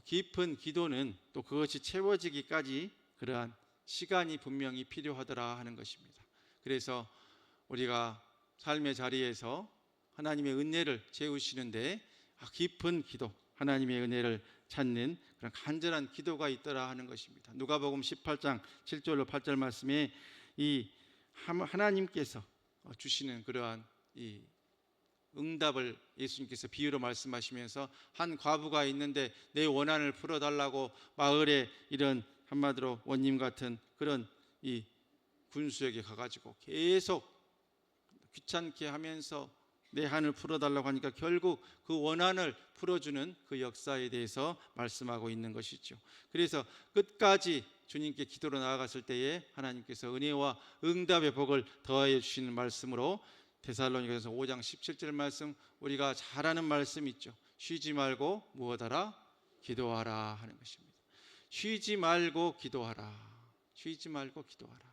깊은 기도는 또 그것이 채워지기까지 그러한 시간이 분명히 필요하더라 하는 것입니다. 그래서 우리가 삶의 자리에서 하나님의 은혜를 채우시는데 깊은 기도, 하나님의 은혜를 찾는 그런 간절한 기도가 있더라 하는 것입니다. 누가복음 18장 7절로 8절 말씀에 이 하나님께서 주시는 그러한 이 응답을 예수님께서 비유로 말씀하시면서, 한 과부가 있는데 내 원한을 풀어달라고 마을에 이런 한마디로 원님 같은 그런 이 군수에게 가가지고 계속 귀찮게 하면서 내 한을 풀어달라고 하니까 결국 그 원한을 풀어주는 그 역사에 대해서 말씀하고 있는 것이죠. 그래서 끝까지 주님께 기도로 나아갔을 때에 하나님께서 은혜와 응답의 복을 더하여 주시는 말씀으로 데살로니가서 5장 17절 말씀, 우리가 잘 아는 말씀 있죠. 쉬지 말고 무엇하라? 기도하라 하는 것입니다. 쉬지 말고 기도하라. 쉬지 말고 기도하라.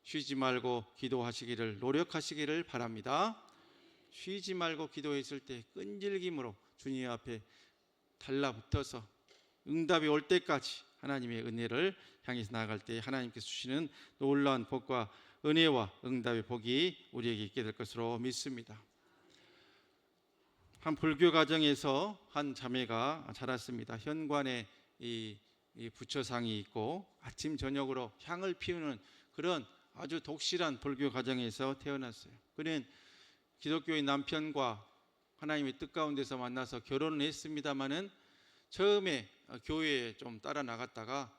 쉬지 말고 기도하시기를 노력하시기를 바랍니다. 쉬지 말고 기도했을 때 끈질김으로 주님 앞에 달라붙어서 응답이 올 때까지 하나님의 은혜를 향해서 나아갈 때 하나님께서 주시는 놀라운 복과 은혜와 응답의 복이 우리에게 있게 될 것으로 믿습니다. 한 불교 가정에서 한 자매가 자랐습니다. 현관에 이 부처상이 있고 아침 저녁으로 향을 피우는 그런 아주 독실한 불교 가정에서 태어났어요. 그는 기독교인 남편과 하나님의 뜻 가운데서 만나서 결혼을 했습니다마는 처음에 교회에 좀 따라 나갔다가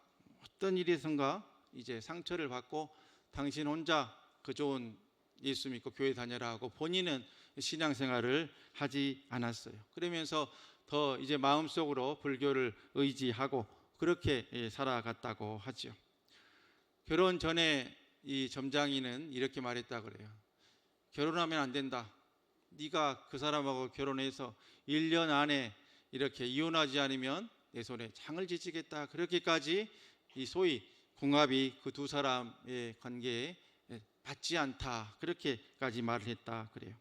어떤 일에선가 이제 상처를 받고 당신 혼자 그 좋은 예수 믿고 교회 다녀라 하고 본인은 신앙생활을 하지 않았어요. 그러면서 더 이제 마음속으로 불교를 의지하고 그렇게 살아갔다고 하죠. 결혼 전에 이 점장이는 이렇게 말했다 그래요. 결혼하면 안 된다. 네가 그 사람하고 결혼해서 1년 안에 이렇게 이혼하지 않으면 내 손에 장을 지지겠다. 그렇게까지 이 소위 궁합이 그 두 사람의 관계에 맞지 않다. 그렇게까지 말을 했다 그래요.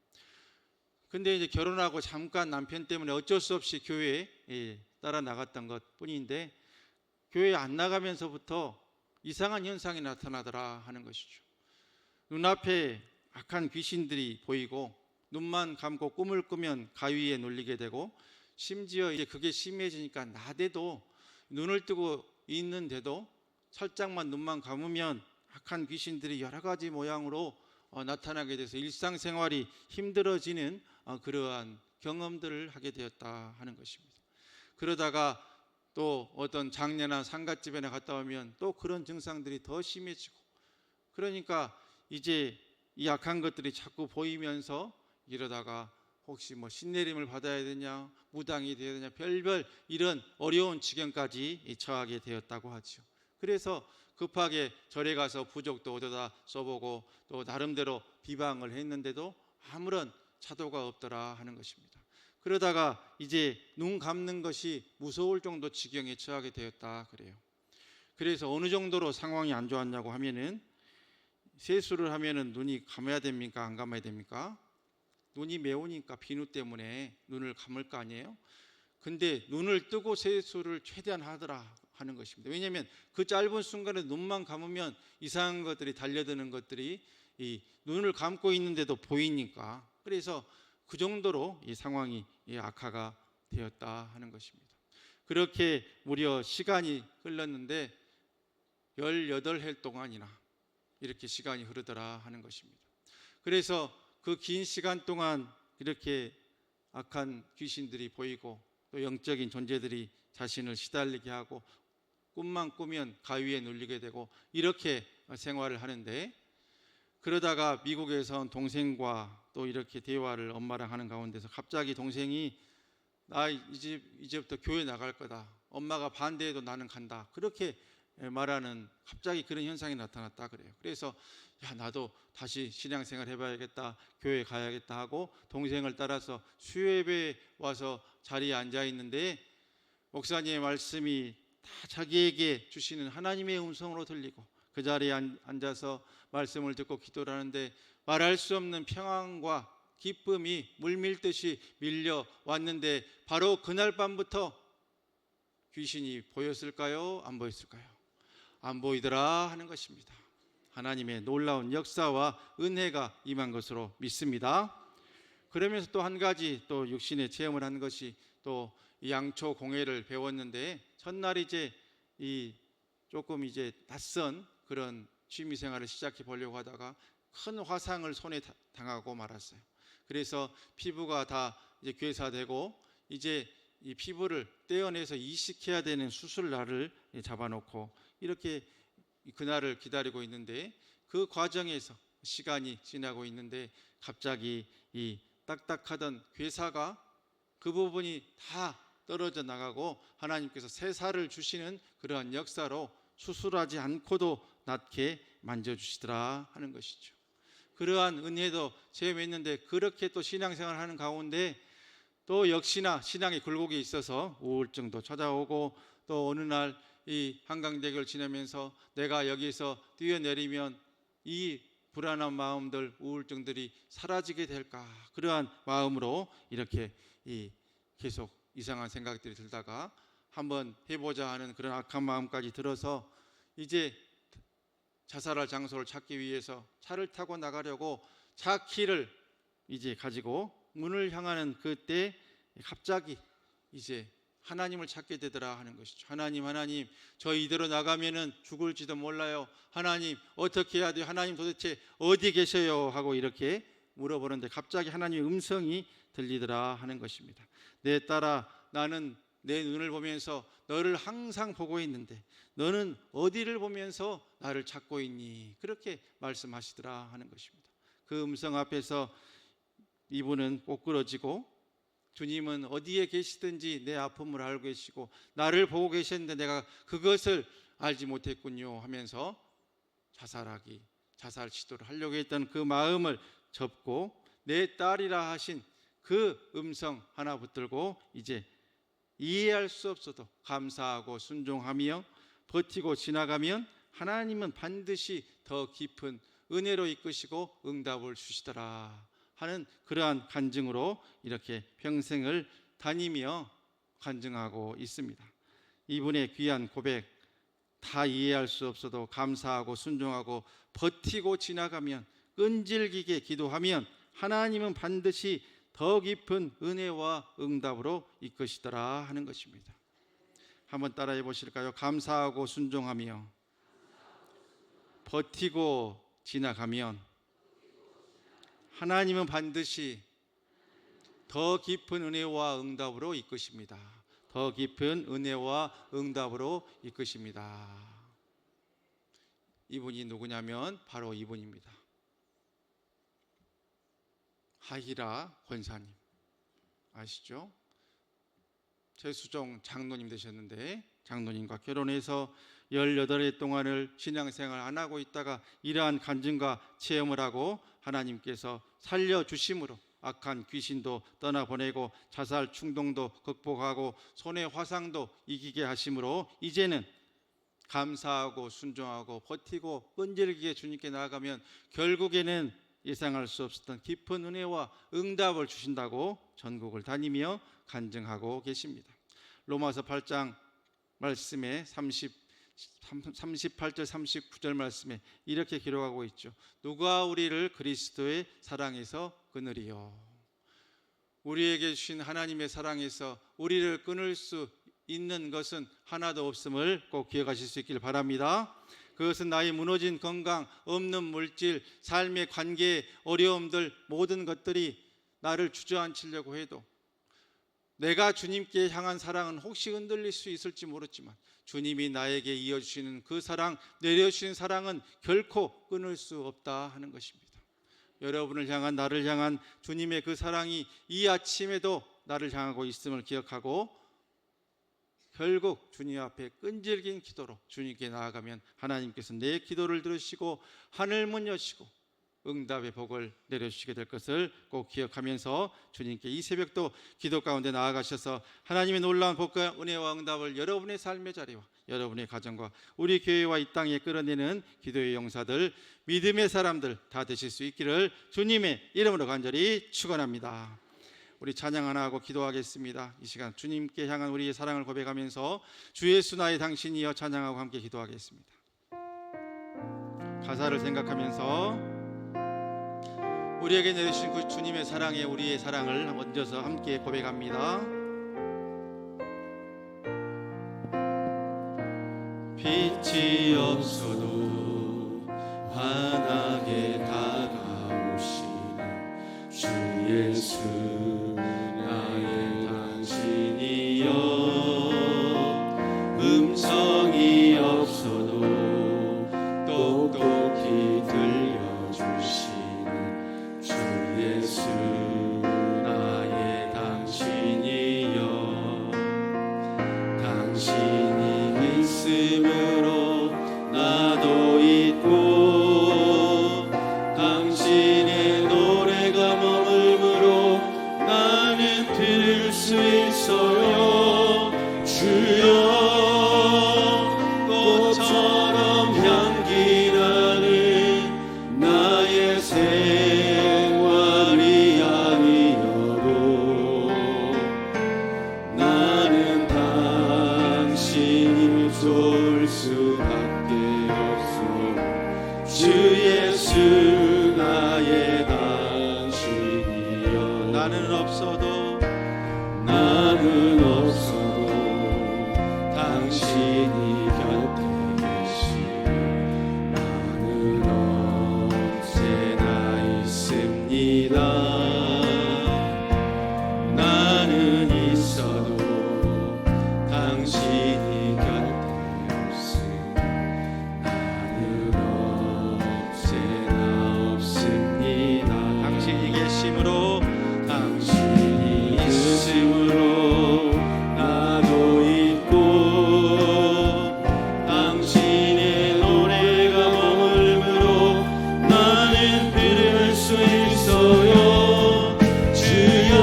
근데 이제 결혼하고 잠깐 남편 때문에 어쩔 수 없이 교회에 따라 나갔던 것 뿐인데, 교회 안 나가면서부터 이상한 현상이 나타나더라 하는 것이죠. 눈앞에 악한 귀신들이 보이고 눈만 감고 꿈을 꾸면 가위에 눌리게 되고, 심지어 이제 그게 심해지니까 나대도 눈을 뜨고 있는데도 살짝만 눈만 감으면 악한 귀신들이 여러 가지 모양으로 나타나게 돼서 일상생활이 힘들어지는 그러한 경험들을 하게 되었다 하는 것입니다. 그러다가 또 어떤 장례나 상갓집에나 갔다 오면 또 그런 증상들이 더 심해지고, 그러니까 이제 이 악한 것들이 자꾸 보이면서 이러다가 혹시 뭐 신내림을 받아야 되냐, 무당이 되어야 되냐, 별별 이런 어려운 지경까지 처하게 되었다고 하죠. 그래서 급하게 절에 가서 부적도 얻어다 써보고 또 나름대로 비방을 했는데도 아무런 차도가 없더라 하는 것입니다. 그러다가 이제 눈 감는 것이 무서울 정도 지경에 처하게 되었다 그래요. 그래서 어느 정도로 상황이 안 좋았냐고 하면은, 세수를 하면은 눈이 감아야 됩니까, 안 감아야 됩니까? 눈이 매우니까 비누 때문에 눈을 감을 거 아니에요? 근데 눈을 뜨고 세수를 최대한 하더라 하는 것입니다. 왜냐하면 그 짧은 순간에 눈만 감으면 이상한 것들이 달려드는 것들이 이 눈을 감고 있는데도 보이니까, 그래서 그 정도로 이 상황이 악화가 되었다 하는 것입니다. 그렇게 무려 시간이 흘렀는데 18해 동안이나 이렇게 시간이 흐르더라 하는 것입니다. 그래서 그 긴 시간 동안 이렇게 악한 귀신들이 보이고 또 영적인 존재들이 자신을 시달리게 하고, 꿈만 꾸면 가위에 눌리게 되고 이렇게 생활을 하는데, 그러다가 미국에서 온 동생과 또 이렇게 대화를 엄마랑 하는 가운데서 갑자기 동생이 나 이제부터 교회 나갈 거다, 엄마가 반대해도 나는 간다, 그렇게 말하는 갑자기 그런 현상이 나타났다 그래요. 그래서 야, 나도 다시 신앙생활 해봐야겠다, 교회 가야겠다 하고 동생을 따라서 수요예배에 와서 자리에 앉아 있는데, 목사님의 말씀이 다 자기에게 주시는 하나님의 음성으로 들리고 그 자리에 앉아서 말씀을 듣고 기도를 하는데 말할 수 없는 평안과 기쁨이 물밀듯이 밀려왔는데, 바로 그날 밤부터 귀신이 보였을까요, 안 보였을까요? 안 보이더라 하는 것입니다. 하나님의 놀라운 역사와 은혜가 임한 것으로 믿습니다. 그러면서 또 한 가지 또 육신의 체험을 한 것이, 또 양초 공예를 배웠는데 첫날 이제 조금 이제 낯선 그런 취미 생활을 시작해 보려고 하다가 큰 화상을 손에 당하고 말았어요. 그래서 피부가 다 이제 괴사되고 이제 이 피부를 떼어내서 이식해야 되는 수술 날을 잡아놓고 이렇게 그날을 기다리고 있는데, 그 과정에서 시간이 지나고 있는데 갑자기 이 딱딱하던 괴사가 그 부분이 다 떨어져 나가고 하나님께서 새 살을 주시는 그러한 역사로 수술하지 않고도 낫게 만져주시더라 하는 것이죠. 그러한 은혜도 체험했는데, 그렇게 또 신앙생활을 하는 가운데 또 역시나 신앙의 굴곡이 있어서 우울증도 찾아오고, 또 어느 날 이 한강대교를 지나면서 내가 여기서 뛰어내리면 이 불안한 마음들, 우울증들이 사라지게 될까, 그러한 마음으로 이렇게 계속 이상한 생각들이 들다가 한번 해보자 하는 그런 악한 마음까지 들어서 이제 자살할 장소를 찾기 위해서 차를 타고 나가려고 차 키를 이제 가지고 문을 향하는 그때 갑자기 이제 하나님을 찾게 되더라 하는 것이죠. 하나님, 저 이대로 나가면은 죽을지도 몰라요. 하나님, 어떻게 해야 돼요? 하나님 도대체 어디 계셔요? 하고 이렇게 물어보는데 갑자기 하나님의 음성이 들리더라 하는 것입니다. 내 딸아, 나는 내 눈을 보면서 너를 항상 보고 있는데 너는 어디를 보면서 나를 찾고 있니? 그렇게 말씀하시더라 하는 것입니다. 그 음성 앞에서 이분은 꼬꾸러지고, 주님은 어디에 계시든지 내 아픔을 알고 계시고 나를 보고 계셨는데 내가 그것을 알지 못했군요 하면서 자살 시도를 하려고 했던 그 마음을 접고, 내 딸이라 하신 그 음성 하나 붙들고 이제 이해할 수 없어도 감사하고 순종하며 버티고 지나가면 하나님은 반드시 더 깊은 은혜로 이끄시고 응답을 주시더라 하는 그러한 간증으로 이렇게 평생을 다니며 간증하고 있습니다. 이분의 귀한 고백, 다 이해할 수 없어도 감사하고 순종하고 버티고 지나가면, 끈질기게 기도하면 하나님은 반드시 더 깊은 은혜와 응답으로 이끄시더라 하는 것입니다. 한번 따라해 보실까요? 감사하고 순종하며 버티고 지나가면 하나님은 반드시 더 깊은 은혜와 응답으로 이끄십니다. 더 깊은 은혜와 응답으로 이끄십니다. 이분이 누구냐면 바로 이분입니다. 하히라 권사님 아시죠? 최수종 장로님 되셨는데 장로님과 결혼해서 18해 동안을 신앙생활 안 하고 있다가 이러한 간증과 체험을 하고 하나님께서 살려주심으로 악한 귀신도 떠나보내고 자살 충동도 극복하고 손의 화상도 이기게 하심으로 이제는 감사하고 순종하고 버티고 끈질기게 주님께 나아가면 결국에는 예상할 수 없었던 깊은 은혜와 응답을 주신다고 전국을 다니며 간증하고 계십니다. 로마서 8장 말씀에 38절 39절 말씀에 이렇게 기록하고 있죠. 누가 우리를 그리스도의 사랑에서 끊으리요. 우리에게 주신 하나님의 사랑에서 우리를 끊을 수 있는 것은 하나도 없음을 꼭 기억하실 수 있길 바랍니다. 그것은 나의 무너진 건강, 없는 물질, 삶의 관계, 어려움들 모든 것들이 나를 주저앉히려고 해도 내가 주님께 향한 사랑은 혹시 흔들릴 수 있을지 모르지만 주님이 나에게 이어주시는 그 사랑, 내려주시는 사랑은 결코 끊을 수 없다 하는 것입니다. 여러분을 향한, 나를 향한 주님의 그 사랑이 이 아침에도 나를 향하고 있음을 기억하고 결국 주님 앞에 끈질긴 기도로 주님께 나아가면 하나님께서 내 기도를 들으시고 하늘문 여시고 응답의 복을 내려주시게 될 것을 꼭 기억하면서 주님께 이 새벽도 기도 가운데 나아가셔서 하나님의 놀라운 복과 은혜와 응답을 여러분의 삶의 자리와 여러분의 가정과 우리 교회와 이 땅에 끌어내는 기도의 용사들, 믿음의 사람들 다 되실 수 있기를 주님의 이름으로 간절히 축원합니다. 우리 찬양 하나 하고 기도하겠습니다. 이 시간 주님께 향한 우리의 사랑을 고백하면서 주 예수 나의 당신이여 찬양하고 함께 기도하겠습니다. 가사를 생각하면서 우리에게 내리신 그 주님의 사랑에 우리의 사랑을 얹어서 함께 고백합니다. 빛이 없어도 환하게 다가오시는 주 예수 나의 당신이여 음성이 없어도 똑똑히 들려주시는 주 예수 나의 당신이여 당신이 있음으로 나도 있고 당신의 노래가 머물므로 나는 들을 수 있어요. 주여 꽃처럼 향기 나는 나의 생활이 아니어도 나는 당신이 좋을 수밖에 없소. 주 예수 나의 당신이여 나는 없어도 당신이 곁에 계시니 나는 언제나 있습니다. 나는 있어도 당신이 곁에 없으니 나는 언제나 없습니다. 당신이 계심으로 당신이 있음으로 나도 있고 당신의 노래가 머물므로 나는 들을 수 있어요. 주여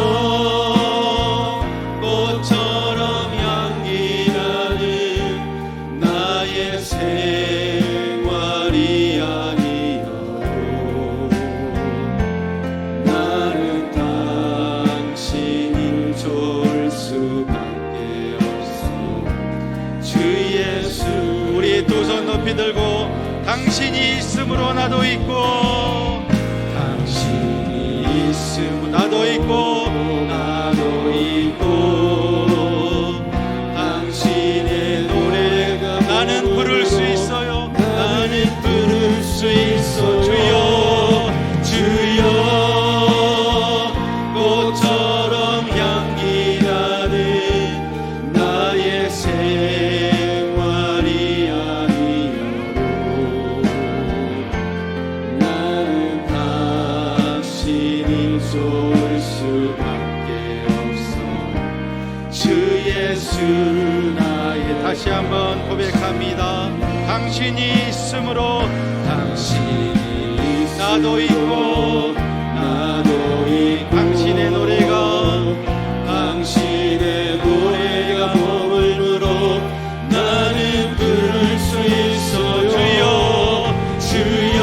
꽃처럼 향기 나는 나의 생활이 아니어도 나는 당신이 좋을 수밖에 없어. 주 예수 우리 두 손 높이 들고 당신이 있음으로 나도 있고 당신이 있음으로 나도 있고 당신의 노래가 나는 부를 수 있어요. 나는 부를 수 있어. 주여 꽃처럼 있으므로 당신이 나도 있고 당신의 노래가 봄을 불어 나는 부를 수 있어요. 주여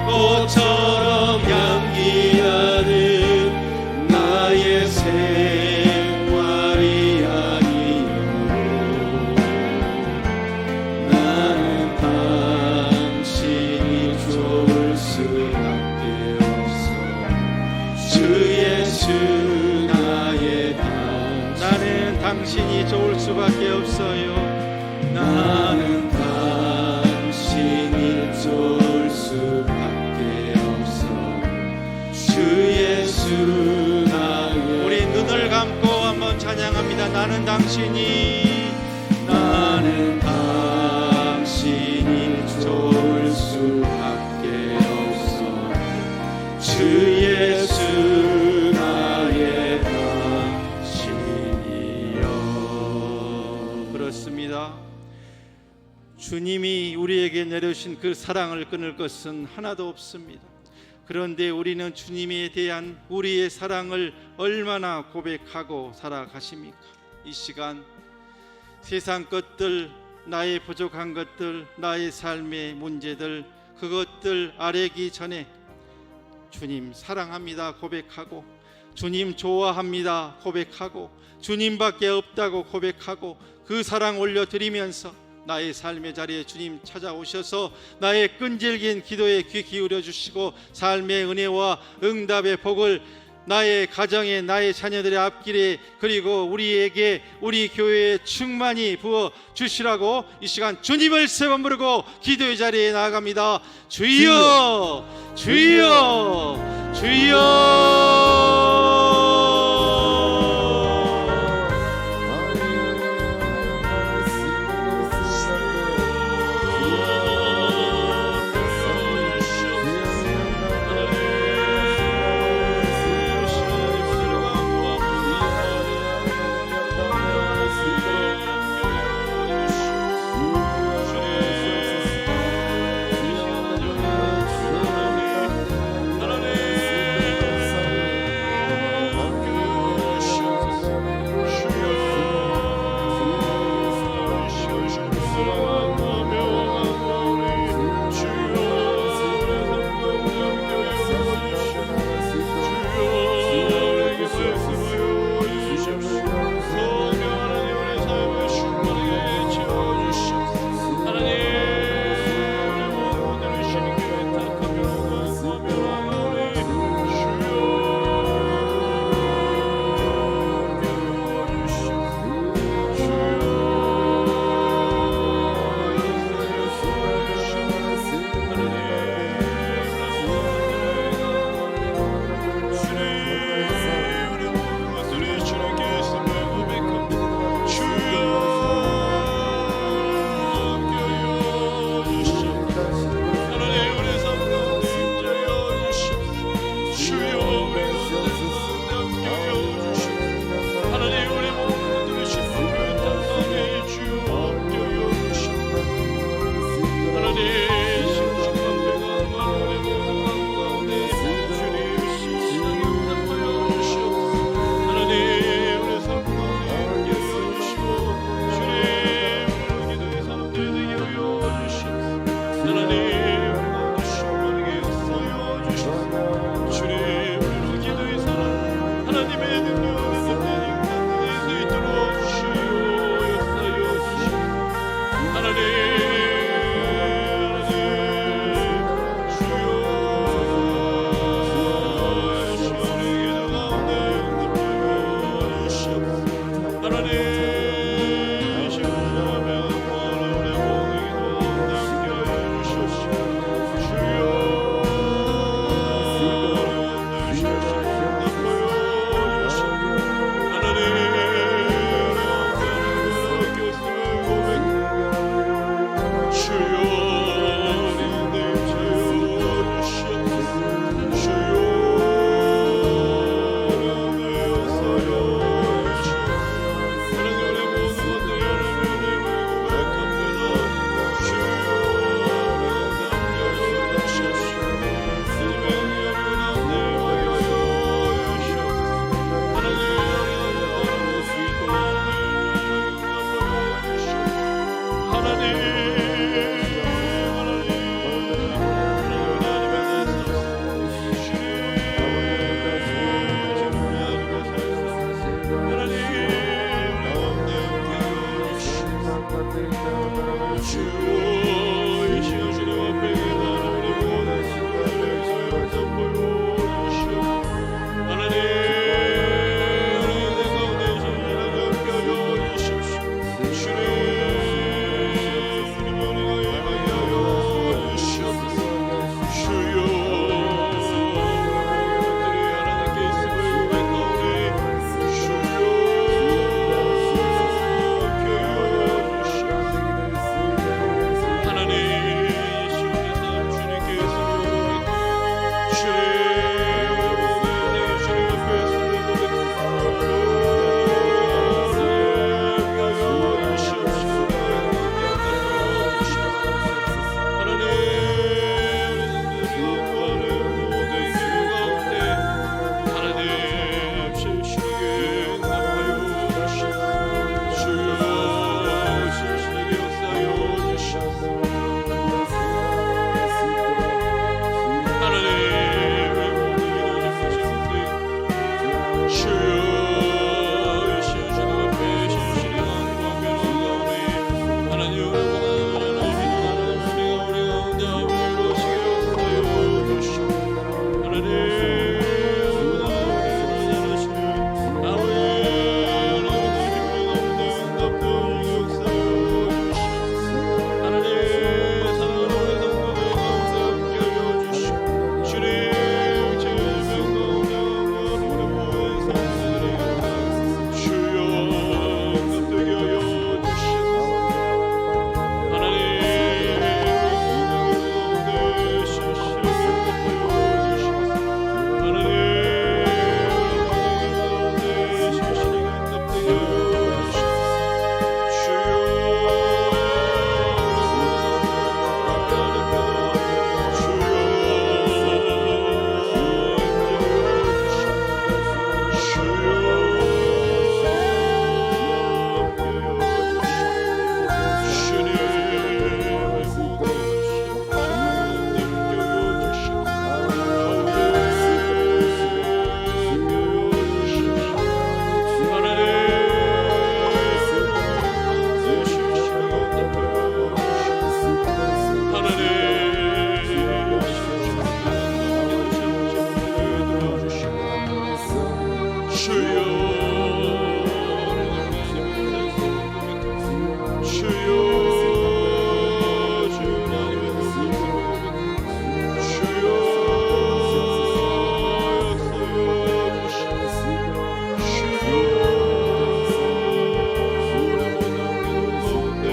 꽃처럼 향기 나는 나의 생활이 아니요 나는 당신이 좋을 수밖에 없어. 주 예수 나의 나는 당신이 좋을 수밖에 없어요. 나는 당신이 좋을 수밖에 없어. 주 예수 나의 우리 눈을 감고 한번 찬양합니다. 나는 당신이 좋을 수밖에 없어. 주 예수 나의 당신이여. 그렇습니다. 주님이 우리에게 내려주신 그 사랑을 끊을 것은 하나도 없습니다. 그런데 우리는 주님에 대한 우리의 사랑을 얼마나 고백하고 살아가십니까? 이 시간 세상 것들, 나의 부족한 것들, 나의 삶의 문제들, 그것들 아뢰기 전에 주님 사랑합니다 고백하고, 주님 좋아합니다 고백하고, 주님밖에 없다고 고백하고, 그 사랑 올려드리면서 나의 삶의 자리에 주님 찾아오셔서 나의 끈질긴 기도에 귀 기울여 주시고 삶의 은혜와 응답의 복을 나의 가정에, 나의 자녀들의 앞길에, 그리고 우리에게, 우리 교회에 충만히 부어 주시라고 이 시간 주님을 세 번 부르고 기도의 자리에 나아갑니다. 주여, 주여, 주여.